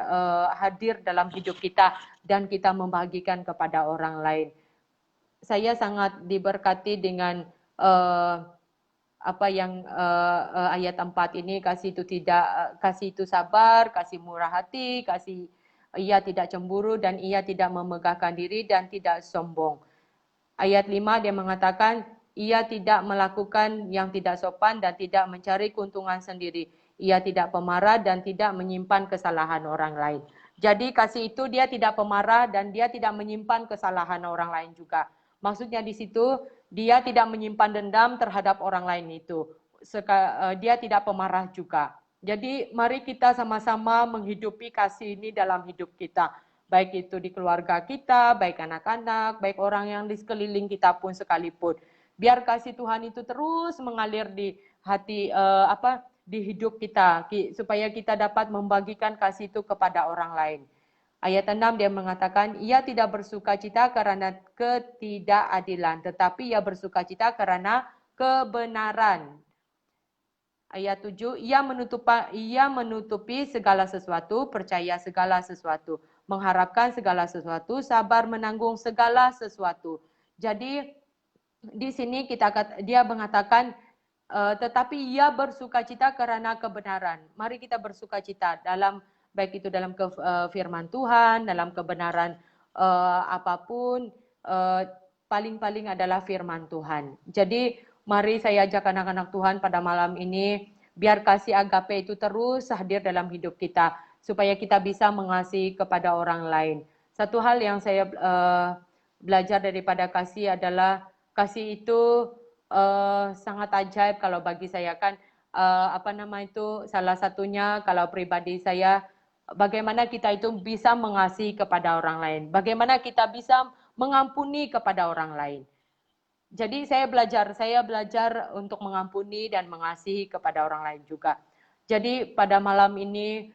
hadir dalam hidup kita dan kita membagikan kepada orang lain. Saya sangat diberkati dengan ayat 4 ini, kasih itu sabar, kasih murah hati, kasih ia tidak cemburu dan ia tidak memegahkan diri dan tidak sombong. Ayat 5 dia mengatakan ia tidak melakukan yang tidak sopan dan tidak mencari keuntungan sendiri. Ia tidak pemarah dan tidak menyimpan kesalahan orang lain. Jadi kasih itu dia tidak pemarah dan dia tidak menyimpan kesalahan orang lain juga. Maksudnya di situ dia tidak menyimpan dendam terhadap orang lain itu. Dia tidak pemarah juga. Jadi mari kita sama-sama menghidupi kasih ini dalam hidup kita. Baik itu di keluarga kita, baik anak-anak, baik orang yang di sekeliling kita pun sekalipun. Biar kasih Tuhan itu terus mengalir di hati di hidup kita supaya kita dapat membagikan kasih itu kepada orang lain. Ayat 6 dia mengatakan, ia tidak bersukacita karena ketidakadilan, tetapi ia bersukacita karena kebenaran. Ayat 7, ia menutupi segala sesuatu, percaya segala sesuatu, mengharapkan segala sesuatu, sabar menanggung segala sesuatu. Jadi di sini dia mengatakan, tetapi ia bersukacita karena kebenaran. Mari kita bersukacita baik itu dalam firman Tuhan, dalam kebenaran apapun, paling-paling adalah firman Tuhan. Jadi mari saya ajak anak-anak Tuhan pada malam ini, biar kasih agape itu terus hadir dalam hidup kita, supaya kita bisa mengasihi kepada orang lain. Satu hal yang saya belajar daripada kasih adalah, kasih itu sangat ajaib kalau bagi saya kan, salah satunya kalau pribadi saya, bagaimana kita itu bisa mengasihi kepada orang lain, bagaimana kita bisa mengampuni kepada orang lain. Jadi saya belajar untuk mengampuni dan mengasihi kepada orang lain juga. Jadi pada malam ini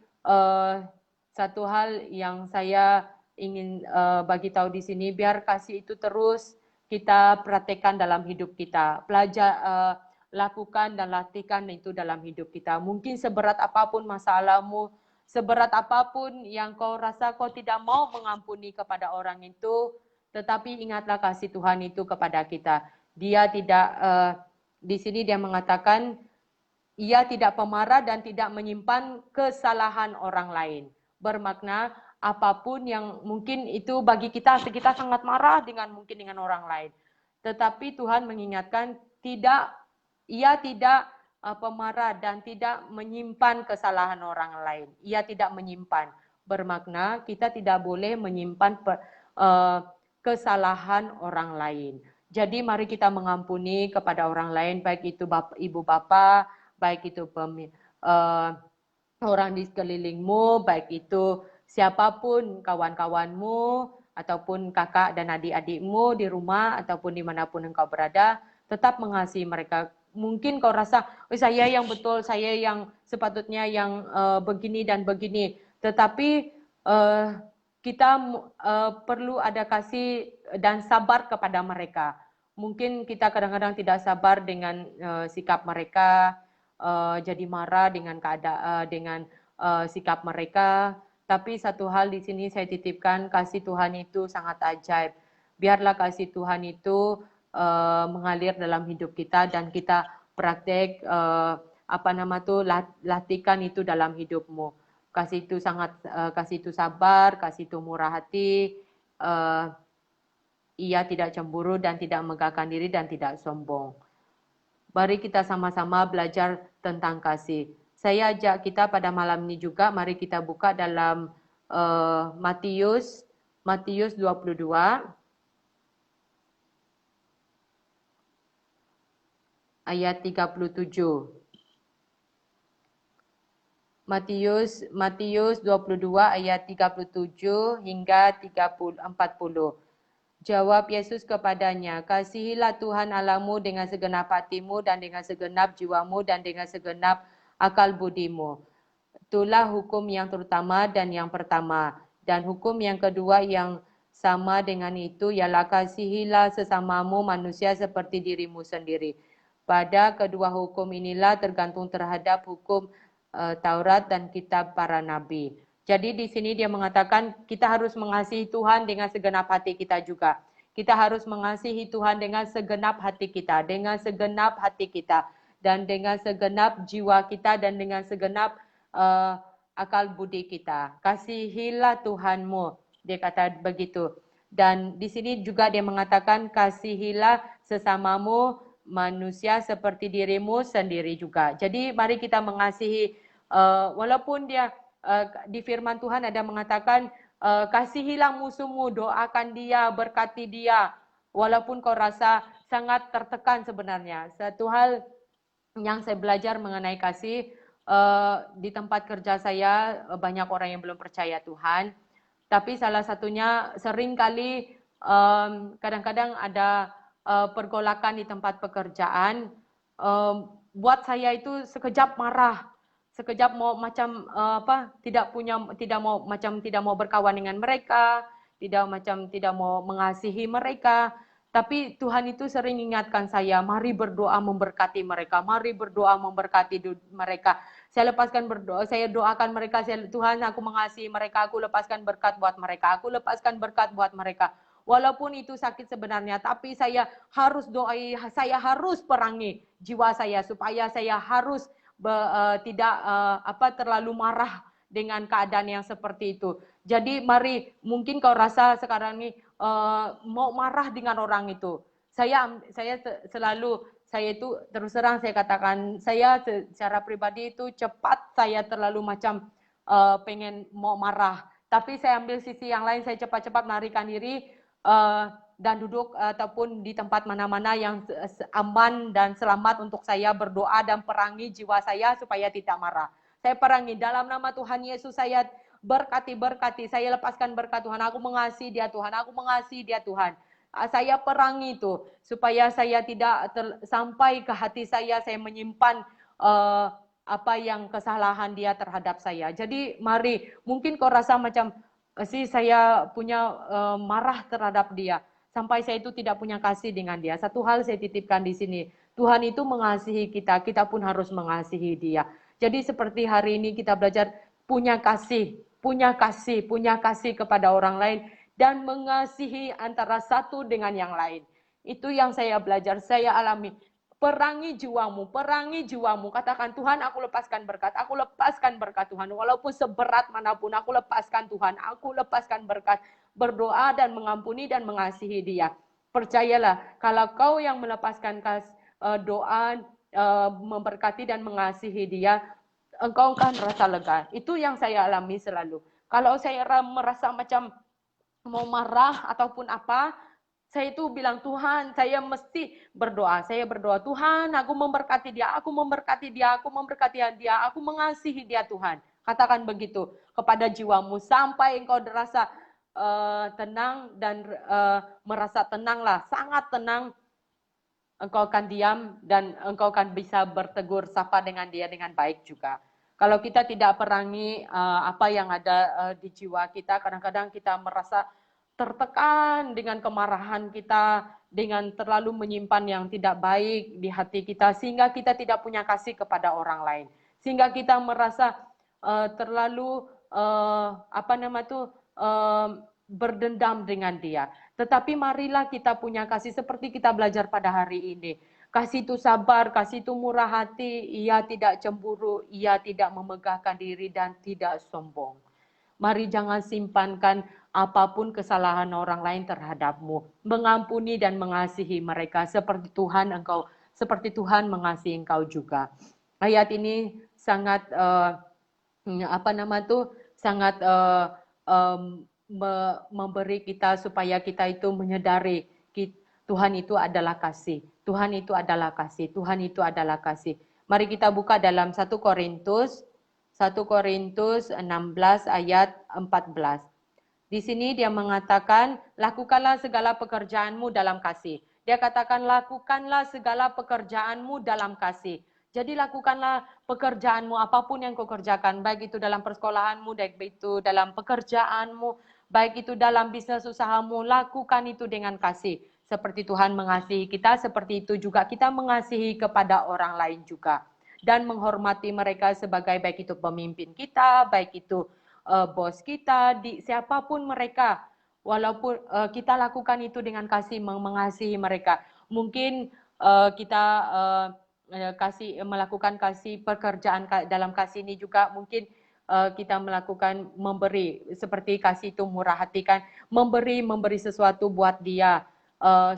satu hal yang saya ingin bagi tahu di sini, biar kasih itu terus kita praktekkan dalam hidup kita. Lakukan dan latihkan itu dalam hidup kita. Mungkin seberat apapun masalahmu, seberat apapun yang kau rasa kau tidak mau mengampuni kepada orang itu, tetapi ingatlah kasih Tuhan itu kepada kita. Dia tidak, di sini dia mengatakan, ia tidak pemarah dan tidak menyimpan kesalahan orang lain. Bermakna apapun yang mungkin itu bagi kita sangat marah dengan orang lain. Tetapi Tuhan mengingatkan, ia tidak pemarah dan tidak menyimpan kesalahan orang lain. Ia tidak menyimpan. Bermakna kita tidak boleh menyimpan kesalahan orang lain. Jadi mari kita mengampuni kepada orang lain, baik itu ibu bapa, baik itu orang di sekelilingmu, baik itu siapapun kawan-kawanmu, ataupun kakak dan adik-adikmu di rumah, ataupun dimanapun engkau berada, tetap mengasihi mereka. Mungkin kau rasa, saya yang betul, saya yang sepatutnya yang begini dan begini. Tetapi kita perlu ada kasih dan sabar kepada mereka. Mungkin kita kadang-kadang tidak sabar dengan sikap mereka, jadi marah dengan sikap mereka. Tapi satu hal di sini saya titipkan, kasih Tuhan itu sangat ajaib. Biarlah kasih Tuhan itu mengalir dalam hidup kita dan kita praktek latihkan itu dalam hidupmu. Kasih itu sangat kasih itu sabar, kasih itu murah hati. Ia tidak cemburu dan tidak megahkan diri dan tidak sombong. Mari kita sama-sama belajar tentang kasih. Saya ajak kita pada malam ini juga, mari kita buka dalam Matius 22 ayat 37. Matius 22 ayat 37 hingga 40. Jawab Yesus kepadanya, kasihilah Tuhan Allahmu dengan segenap hatimu dan dengan segenap jiwamu dan dengan segenap akal budimu. Itulah hukum yang terutama dan yang pertama. Dan hukum yang kedua yang sama dengan itu ialah kasihilah sesamamu manusia seperti dirimu sendiri. Pada kedua hukum inilah tergantung terhadap hukum Taurat dan kitab para nabi. Jadi di sini dia mengatakan kita harus mengasihi Tuhan dengan segenap hati kita juga. Kita harus mengasihi Tuhan dengan segenap hati kita, dengan segenap hati kita, dan dengan segenap jiwa kita, dan dengan segenap akal budi kita. Kasihilah Tuhanmu, dia kata begitu. Dan di sini juga dia mengatakan kasihilah sesamamu manusia seperti dirimu sendiri juga. Jadi mari kita mengasihi, walaupun dia di firman Tuhan ada mengatakan kasihilah musuhmu, doakan dia, berkati dia, walaupun kau rasa sangat tertekan sebenarnya. Satu hal yang saya belajar mengenai kasih, di tempat kerja saya banyak orang yang belum percaya Tuhan, tapi salah satunya sering kali kadang-kadang ada pergolakan di tempat pekerjaan, buat saya itu sekejap marah, sekejap mau macam tidak mau berkawan dengan mereka, tidak mau mengasihi mereka. Tapi Tuhan itu sering ingatkan saya, mari berdoa memberkati mereka, mari berdoa memberkati mereka. Saya lepaskan berdoa, saya doakan mereka, Tuhan aku mengasihi mereka, aku lepaskan berkat buat mereka, aku lepaskan berkat buat mereka. Walaupun itu sakit sebenarnya, tapi saya harus doai, saya harus perangi jiwa saya supaya saya harus tidak terlalu marah dengan keadaan yang seperti itu. Jadi mari, mungkin kau rasa sekarang ini mau marah dengan orang itu. Saya itu terus terang saya katakan, saya secara pribadi itu cepat saya terlalu macam pengen mau marah. Tapi saya ambil sisi yang lain, saya cepat-cepat melarikan diri dan duduk ataupun di tempat mana-mana yang aman dan selamat untuk saya berdoa dan perangi jiwa saya supaya tidak marah. Saya perangi dalam nama Tuhan Yesus, saya berkati, saya lepaskan berkat Tuhan, aku mengasihi dia Tuhan, aku mengasihi dia Tuhan. Saya perangi itu supaya saya tidak sampai ke hati saya menyimpan apa yang kesalahan dia terhadap saya. Jadi mari, mungkin kau rasa macam saya punya marah terhadap dia, sampai saya itu tidak punya kasih dengan dia. Satu hal saya titipkan di sini, Tuhan itu mengasihi kita, kita pun harus mengasihi dia. Jadi seperti hari ini kita belajar punya kasih kepada orang lain, dan mengasihi antara satu dengan yang lain. Itu yang saya belajar, saya alami. Perangi jiwamu, katakan Tuhan aku lepaskan berkat Tuhan, walaupun seberat manapun aku lepaskan Tuhan, aku lepaskan berkat, berdoa dan mengampuni dan mengasihi dia. Percayalah, kalau kau yang melepaskan doa, memberkati dan mengasihi dia, engkau akan rasa lega. Itu yang saya alami selalu. Kalau saya merasa macam mau marah ataupun apa, saya itu bilang Tuhan, saya mesti berdoa. Saya berdoa, Tuhan, aku memberkati dia, aku mengasihi dia Tuhan. Katakan begitu kepada jiwamu sampai engkau merasa tenang dan merasa tenanglah, sangat tenang. Engkau akan diam dan engkau akan bisa bertegur sapa dengan dia dengan baik juga. Kalau kita tidak perangi apa yang ada di jiwa kita, kadang-kadang kita merasa tertekan dengan kemarahan kita, dengan terlalu menyimpan yang tidak baik di hati kita, sehingga kita tidak punya kasih kepada orang lain. Sehingga kita merasa terlalu berdendam dengan dia. Tetapi marilah kita punya kasih seperti kita belajar pada hari ini. Kasih itu sabar, kasih itu murah hati, ia tidak cemburu, ia tidak memegahkan diri dan tidak sombong. Mari jangan simpankan apapun kesalahan orang lain terhadapmu. Mengampuni dan mengasihi mereka seperti Tuhan mengasihi engkau juga. Ayat ini sangat sangat memberi kita supaya kita itu menyadari Tuhan itu adalah kasih. Tuhan itu adalah kasih. Tuhan itu adalah kasih. Mari kita buka dalam 1 Korintus 16 ayat 14. Di sini dia mengatakan, lakukanlah segala pekerjaanmu dalam kasih. Dia katakan, lakukanlah segala pekerjaanmu dalam kasih. Jadi lakukanlah pekerjaanmu, apapun yang kau kerjakan, baik itu dalam persekolahanmu, baik itu dalam pekerjaanmu, baik itu dalam bisnis usahamu, lakukan itu dengan kasih. Seperti Tuhan mengasihi kita, seperti itu juga kita mengasihi kepada orang lain juga. Dan menghormati mereka sebagai baik itu pemimpin kita, baik itu bos kita, siapapun mereka. Walaupun kita lakukan itu dengan kasih, mengasihi mereka. Mungkin kita melakukan kasih pekerjaan dalam kasih ini juga mungkin kita melakukan memberi, seperti kasih itu murah hati kan, memberi sesuatu buat dia,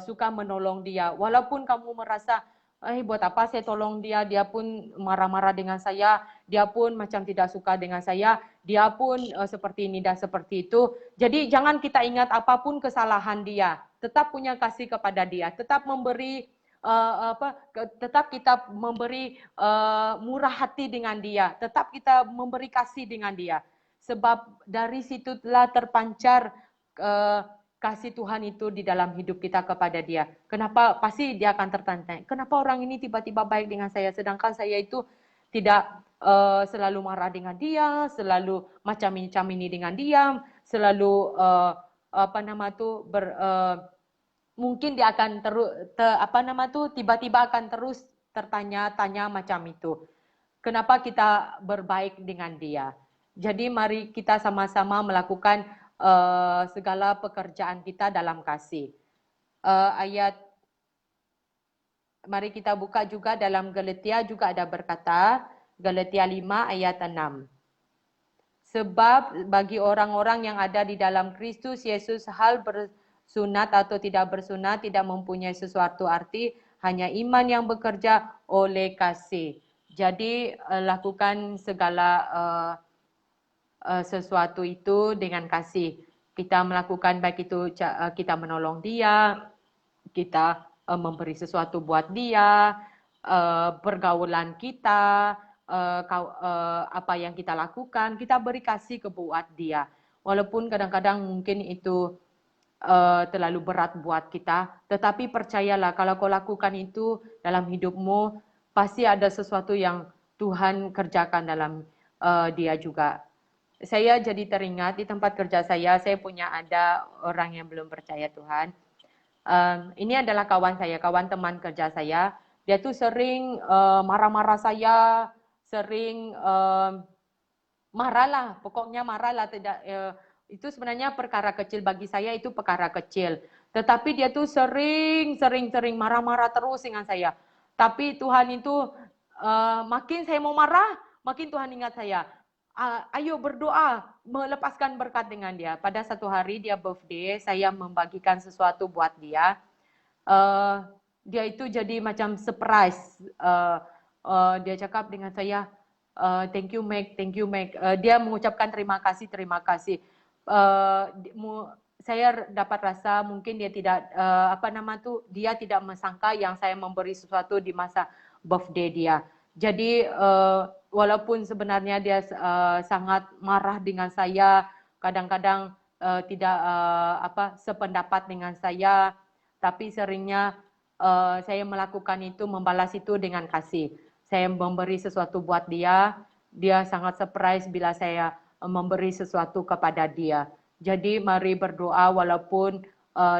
suka menolong dia, walaupun kamu merasa buat apa saya tolong dia, dia pun marah-marah dengan saya, dia pun macam tidak suka dengan saya, dia pun seperti ini dan seperti itu. Jadi jangan kita ingat apapun kesalahan dia, tetap punya kasih kepada dia, tetap memberi tetap kita memberi murah hati dengan dia, tetap kita memberi kasih dengan dia. Sebab dari situlah terpancar kasih Tuhan itu di dalam hidup kita kepada dia. Kenapa? Pasti dia akan tertanya, kenapa orang ini tiba-tiba baik dengan saya, sedangkan saya itu tidak selalu marah dengan dia, selalu macam ini dengan dia, selalu mungkin dia akan tiba-tiba akan terus tertanya-tanya macam itu. Kenapa kita berbaik dengan dia? Jadi mari kita sama-sama melakukan segala pekerjaan kita dalam kasih. Mari kita buka juga dalam Galatia juga ada berkata, Galatia 5 ayat 6. Sebab bagi orang-orang yang ada di dalam Kristus Yesus, hal bersunat atau tidak bersunat tidak mempunyai sesuatu arti, hanya iman yang bekerja oleh kasih. Jadi lakukan segala sesuatu itu dengan kasih. Kita melakukan baik itu kita menolong dia, kita memberi sesuatu buat dia, pergaulan kita, apa yang kita lakukan, kita beri kasih buat dia. Walaupun kadang-kadang mungkin itu terlalu berat buat kita, tetapi percayalah kalau kau lakukan itu dalam hidupmu, pasti ada sesuatu yang Tuhan kerjakan dalam dia juga. Saya jadi teringat di tempat kerja saya punya ada orang yang belum percaya Tuhan. Ini adalah kawan teman kerja saya. Dia tuh sering marah-marah saya, sering marahlah, pokoknya marahlah. Itu sebenarnya perkara kecil bagi saya, itu perkara kecil. Tetapi dia tuh sering marah-marah terus dengan saya. Tapi Tuhan itu makin saya mau marah, makin Tuhan ingat saya. Ayo berdoa, melepaskan berkat dengan dia. Pada satu hari dia birthday, saya membagikan sesuatu buat dia. Dia itu jadi macam surprise. Dia cakap dengan saya, thank you Meg. Dia mengucapkan terima kasih. Saya dapat rasa mungkin dia tidak dia tidak mesangka yang saya memberi sesuatu di masa birthday dia. Jadi walaupun sebenarnya dia sangat marah dengan saya, kadang-kadang tidak sependapat dengan saya, tapi seringnya saya melakukan itu, membalas itu dengan kasih. Saya memberi sesuatu buat dia, dia sangat surprise bila saya memberi sesuatu kepada dia. Jadi mari berdoa walaupun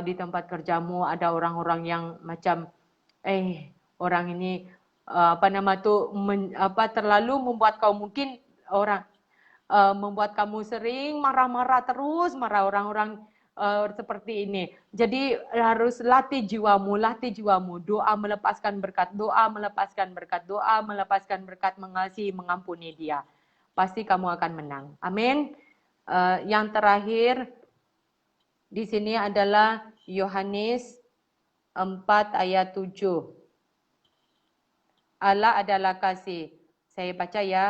di tempat kerjamu ada orang-orang yang macam orang ini terlalu membuat kau mungkin orang membuat kamu sering marah-marah terus, marah orang-orang seperti ini. Jadi harus latih jiwamu, doa melepaskan berkat, doa melepaskan berkat, doa melepaskan berkat, mengasihi, mengampuni dia. Pasti kamu akan menang. Amin. Yang terakhir di sini adalah Yohanes 4 ayat 7. Allah adalah kasih. Saya baca ya.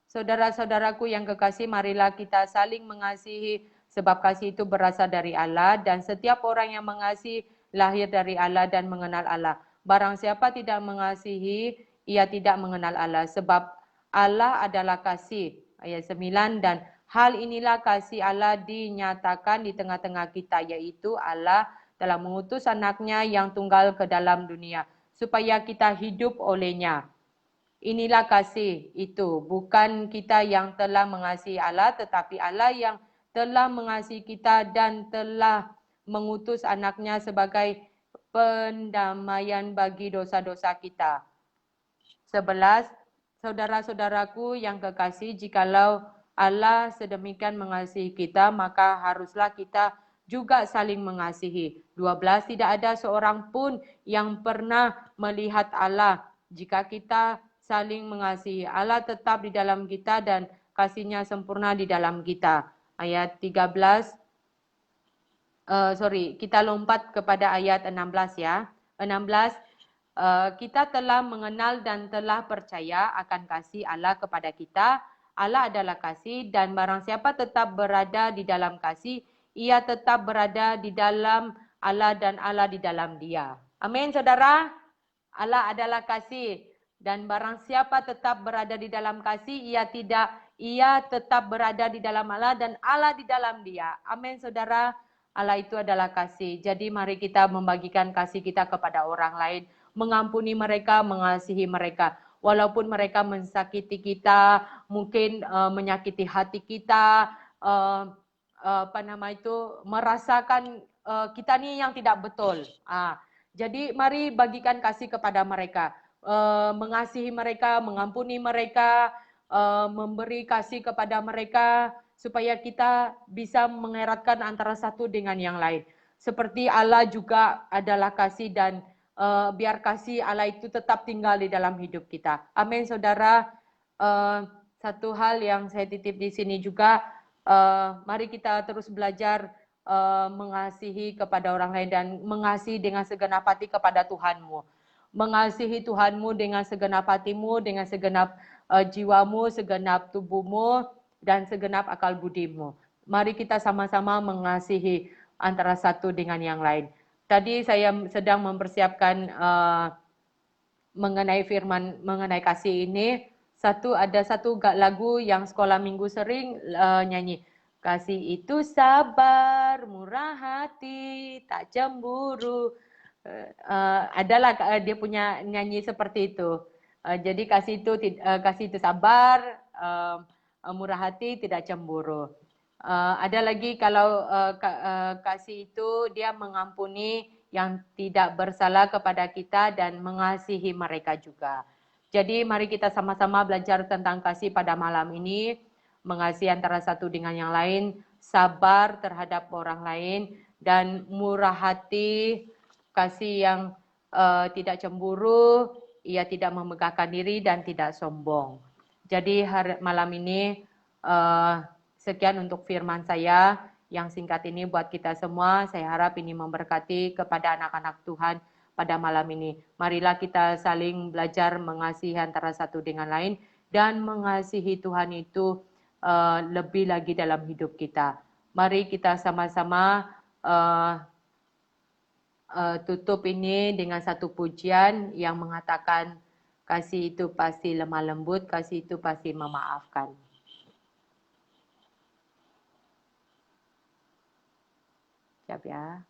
Saudara-saudaraku yang kekasih, marilah kita saling mengasihi sebab kasih itu berasal dari Allah dan setiap orang yang mengasihi lahir dari Allah dan mengenal Allah. Barang siapa tidak mengasihi, ia tidak mengenal Allah sebab Allah adalah kasih. Ayat 9, dan hal inilah kasih Allah dinyatakan di tengah-tengah kita, yaitu Allah telah mengutus anaknya yang tunggal ke dalam dunia supaya kita hidup olehnya. Inilah kasih itu, bukan kita yang telah mengasihi Allah, tetapi Allah yang telah mengasihi kita dan telah mengutus anaknya sebagai pendamaian bagi dosa-dosa kita. 11. Saudara-saudaraku yang kekasih, jikalau Allah sedemikian mengasihi kita, maka haruslah kita juga saling mengasihi. 12. Tidak ada seorang pun yang pernah melihat Allah. Jika kita saling mengasihi, Allah tetap di dalam kita dan kasih-Nya sempurna di dalam kita. Ayat 13. Kita lompat kepada ayat 16 ya. 16. Kita telah mengenal dan telah percaya akan kasih Allah kepada kita. Allah adalah kasih dan barang siapa tetap berada di dalam kasih, ia tetap berada di dalam Allah dan Allah di dalam dia. Amin, saudara. Allah adalah kasih dan barang siapa tetap berada di dalam kasih, ia tetap berada di dalam Allah dan Allah di dalam dia. Amin, saudara. Allah itu adalah kasih. Jadi mari kita membagikan kasih kita kepada orang lain, mengampuni mereka, mengasihi mereka. Walaupun mereka mensakiti kita, mungkin menyakiti hati kita, merasakan kita nih yang tidak betul. Jadi mari bagikan kasih kepada mereka, mengasihi mereka, mengampuni mereka, memberi kasih kepada mereka, supaya kita bisa mengeratkan antara satu dengan yang lain. Seperti Allah juga adalah kasih dan biar kasih Allah itu tetap tinggal di dalam hidup kita. Amin, saudara. Satu hal yang saya titip di sini juga, mari kita terus belajar mengasihi kepada orang lain dan mengasihi dengan segenap hati kepada Tuhanmu. Mengasihi Tuhanmu dengan segenap hatimu, dengan segenap jiwamu, segenap tubuhmu, dan segenap akal budimu. Mari kita sama-sama mengasihi antara satu dengan yang lain. Tadi saya sedang mempersiapkan mengenai firman, mengenai kasih ini. Ada satu lagu yang sekolah minggu sering nyanyi. Kasih itu sabar, murah hati, tak cemburu. Adalah dia punya nyanyi seperti itu. Jadi kasih itu sabar, murah hati, tidak cemburu. Ada lagi kalau kasih itu dia mengampuni yang tidak bersalah kepada kita dan mengasihi mereka juga. Jadi mari kita sama-sama belajar tentang kasih pada malam ini, mengasihi antara satu dengan yang lain, sabar terhadap orang lain, dan murah hati, kasih yang tidak cemburu, ia tidak memegahkan diri dan tidak sombong. Jadi malam ini sekian untuk firman saya yang singkat ini buat kita semua. Saya harap ini memberkati kepada anak-anak Tuhan pada malam ini. Marilah kita saling belajar mengasihi antara satu dengan lain dan mengasihi Tuhan itu lebih lagi dalam hidup kita. Mari kita sama-sama tutup ini dengan satu pujian yang mengatakan kasih itu pasti lemah lembut, kasih itu pasti memaafkan. Siap ya.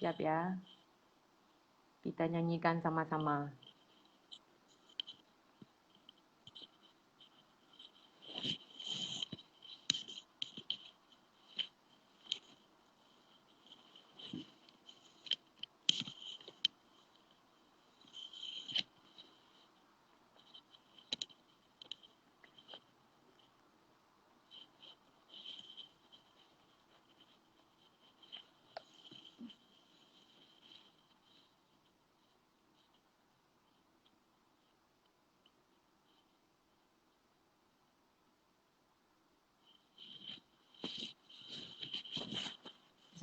Siap ya. Kita nyanyikan sama-sama.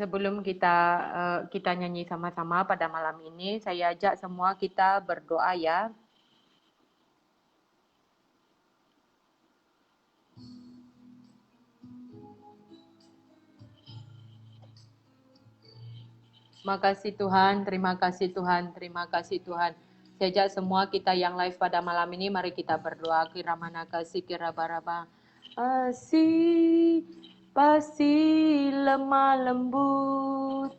Sebelum kita nyanyi sama-sama pada malam ini, saya ajak semua kita berdoa ya. Makasih Tuhan, terima kasih Tuhan, terima kasih Tuhan. Saya ajak semua kita yang live pada malam ini, mari kita berdoa. Kiramana kasih kirabaraba. Kasih pasti lemah lembut.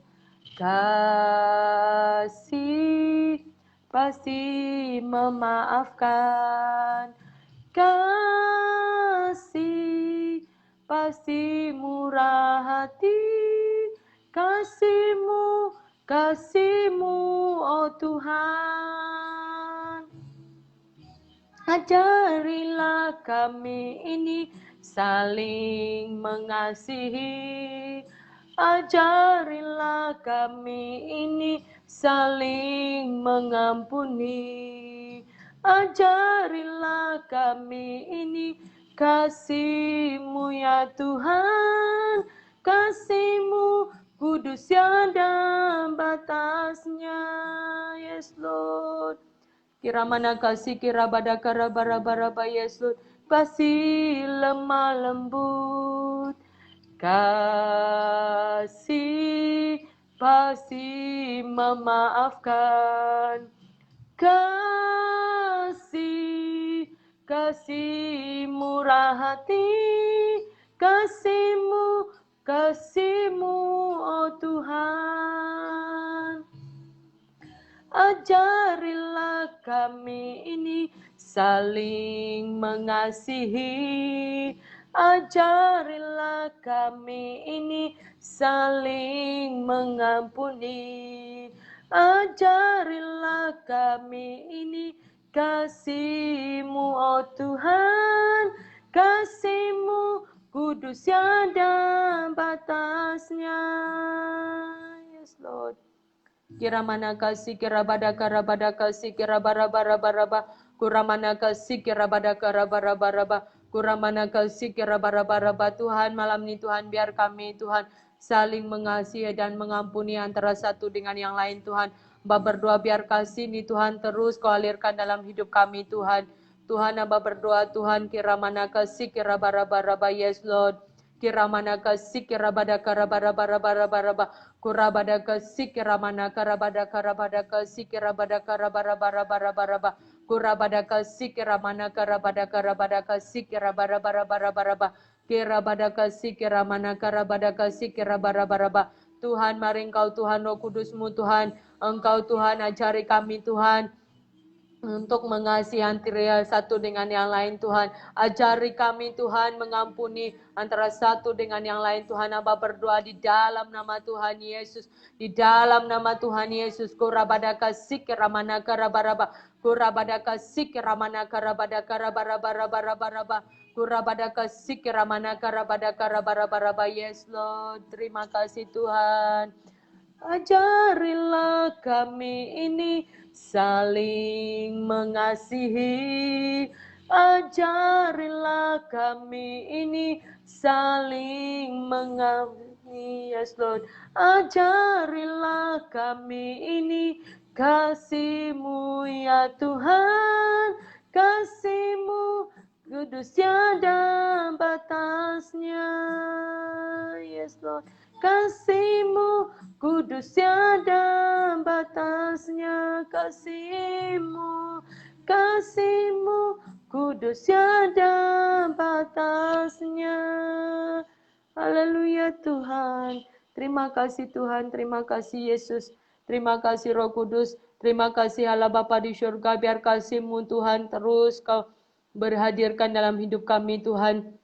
Kasih pasti memaafkan. Kasih pasti murah hati. Kasih-Mu, kasih-Mu, oh Tuhan. Ajarilah kami ini saling mengasihi. Ajarilah kami ini saling mengampuni. Ajarilah kami ini kasih-Mu ya Tuhan. Kasih-Mu kudus ada batasnya. Yes Lord. Kiramana kasih kirabada karabaraba yes Lord. Kasih lemah lembut. Kasih pasti memaafkan. Kasih murah hati. Kasih-Mu, oh Tuhan. Ajarilah kami ini saling mengasihi. Ajarilah kami ini saling mengampuni. Ajarilah kami ini kasih-Mu, oh Tuhan. Kasih-Mu kudus ada batasnya. Yes Lord. Kiramana kasih kirabada karabada kasih kirabarabaraba kuramana kasih kirabada karabarabaraba kuramana kasih kirabarabaraba. Tuhan malam ini Tuhan biar kami Tuhan saling mengasihi dan mengampuni antara satu dengan yang lain Tuhan. Hamba berdoa biar kasih ini Tuhan terus Kau alirkan dalam hidup kami Tuhan. Tuhan hamba berdoa Tuhan kiramana kasih kirabarabaraba yes Lord. Kiramana kasih kirabada karabarabaraba kurabada kasih kiramana karabada kasih kirabada karabarabaraba kurabada kasih kiramana karabada kasih kirabarabaraba kirabada kasih kiramana karabada kasih kirabarabaraba. Tuhan mari Engkau Tuhan Roh Kudus-Mu Tuhan, Engkau Tuhan ajari kami Tuhan untuk mengasihi antara satu dengan yang lain Tuhan. Ajari kami Tuhan mengampuni antara satu dengan yang lain Tuhan. Hamba berdoa di dalam nama Tuhan Yesus. Di dalam nama Tuhan Yesus. Kurabadaka sikiramana karabaraba. Kurabadaka sikiramana karabada karabarabarabarabaraba. Kurabadaka sikiramana karabada karabarabaraba. Yes Lord. Terima kasih Tuhan. Ajarilah kami ini saling mengasihi. Ajarilah kami ini saling mengampuni. Yes Lord. Ajarilah kami ini kasih-Mu ya Tuhan. Kasih-Mu kudus tiada batasnya. Yes Lord. Kasih-Mu kudus tiada batasnya. Kasih-Mu, kasih-Mu kudus tiada batasnya. Haleluya Tuhan. Terima kasih Tuhan, terima kasih Yesus, terima kasih Roh Kudus, terima kasih Allah Bapa di surga, biar kasih-Mu Tuhan terus Kau berhadirkan dalam hidup kami Tuhan.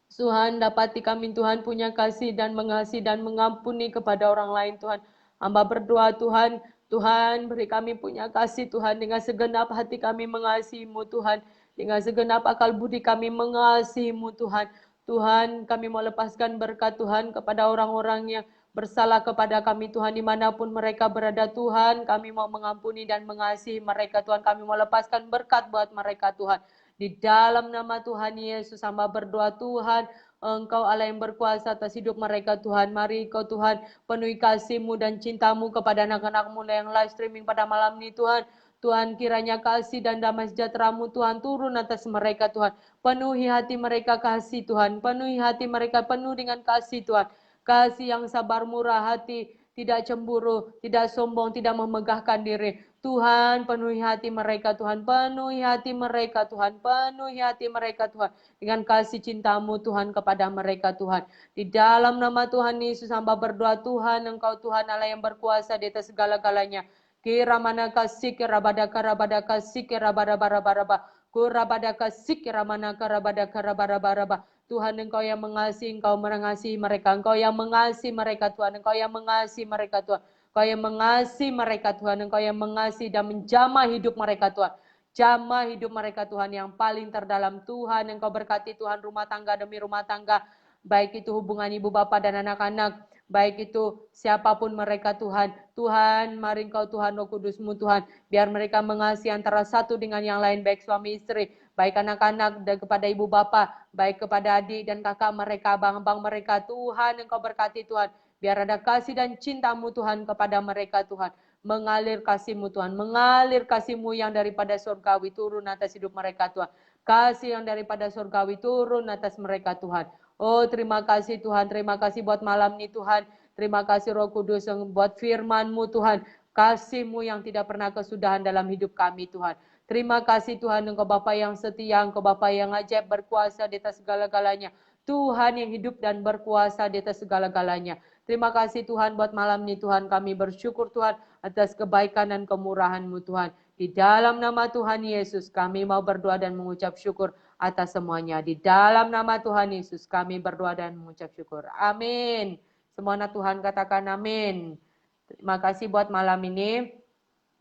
Tuhan, dapati kami Tuhan punya kasih dan mengasihi dan mengampuni kepada orang lain Tuhan. Hamba berdoa Tuhan, Tuhan beri kami punya kasih Tuhan, dengan segenap hati kami mengasihi-Mu Tuhan, dengan segenap akal budi kami mengasihi-Mu Tuhan. Tuhan, kami mau lepaskan berkat Tuhan kepada orang-orang yang bersalah kepada kami Tuhan, dimanapun mereka berada Tuhan, kami mau mengampuni dan mengasihi mereka Tuhan, kami mau lepaskan berkat buat mereka Tuhan. Di dalam nama Tuhan Yesus, hamba berdoa Tuhan, Engkau Allah yang berkuasa atas hidup mereka Tuhan. Mari Engkau Tuhan penuhi kasih-Mu dan cinta-Mu kepada anak-anak-Mu yang live streaming pada malam ini Tuhan. Tuhan, kiranya kasih dan damai sejahtera-Mu Tuhan turun atas mereka Tuhan. Penuhi hati mereka kasih Tuhan. Penuhi hati mereka penuh dengan kasih Tuhan. Kasih yang sabar, murah hati, tidak cemburu, tidak sombong, tidak memegahkan diri. Tuhan, penuhi hati mereka Tuhan, penuhi hati mereka Tuhan, penuhi hati mereka Tuhan, dengan kasih cinta-Mu Tuhan kepada mereka Tuhan. Di dalam nama Tuhan Yesus hamba berdoa Tuhan, Engkau Tuhan Allah yang berkuasa di atas segala-galanya. Kira mana kasih, kira badaka, rabadaka, sikira barabarabaraba, kurabadaka, sikira mana karabadaka, rabarabaraba. Tuhan, Engkau yang mengasihi, Engkau mengasihi mereka, Engkau yang mengasihi mereka Tuhan, Engkau yang mengasihi mereka Tuhan. Engkau yang mengasihi mereka Tuhan, Engkau yang mengasihi dan menjamah hidup mereka Tuhan. Jamah hidup mereka Tuhan yang paling terdalam Tuhan. Engkau berkati Tuhan rumah tangga demi rumah tangga. Baik itu hubungan ibu bapa dan anak-anak. Baik itu siapapun mereka Tuhan. Tuhan, mari Engkau Tuhan Roh Kudus-Mu Tuhan. Biar mereka mengasihi antara satu dengan yang lain. Baik suami istri, baik anak-anak dan kepada ibu bapa, baik kepada adik dan kakak mereka, abang-abang mereka. Tuhan, Engkau berkati Tuhan. Biar ada kasih dan cinta-Mu Tuhan kepada mereka Tuhan. Mengalir kasih-Mu Tuhan. Mengalir kasih-Mu yang daripada surgawi turun atas hidup mereka Tuhan. Kasih yang daripada surgawi turun atas mereka Tuhan. Oh terima kasih Tuhan. Terima kasih buat malam ini Tuhan. Terima kasih Roh Kudus yang buat firman-Mu Tuhan. Kasih-Mu yang tidak pernah kesudahan dalam hidup kami Tuhan. Terima kasih Tuhan, Engkau Bapa yang setia, Engkau Bapa yang ajaib berkuasa di atas segala-galanya. Tuhan yang hidup dan berkuasa di atas segala-galanya. Terima kasih Tuhan buat malam ini Tuhan, kami bersyukur Tuhan atas kebaikan dan kemurahan-Mu Tuhan. Di dalam nama Tuhan Yesus kami mau berdoa dan mengucap syukur atas semuanya. Di dalam nama Tuhan Yesus kami berdoa dan mengucap syukur. Amin. Semua anak Tuhan katakan amin. Terima kasih buat malam ini.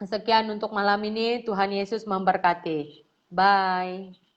Sekian untuk malam ini. Tuhan Yesus memberkati. Bye.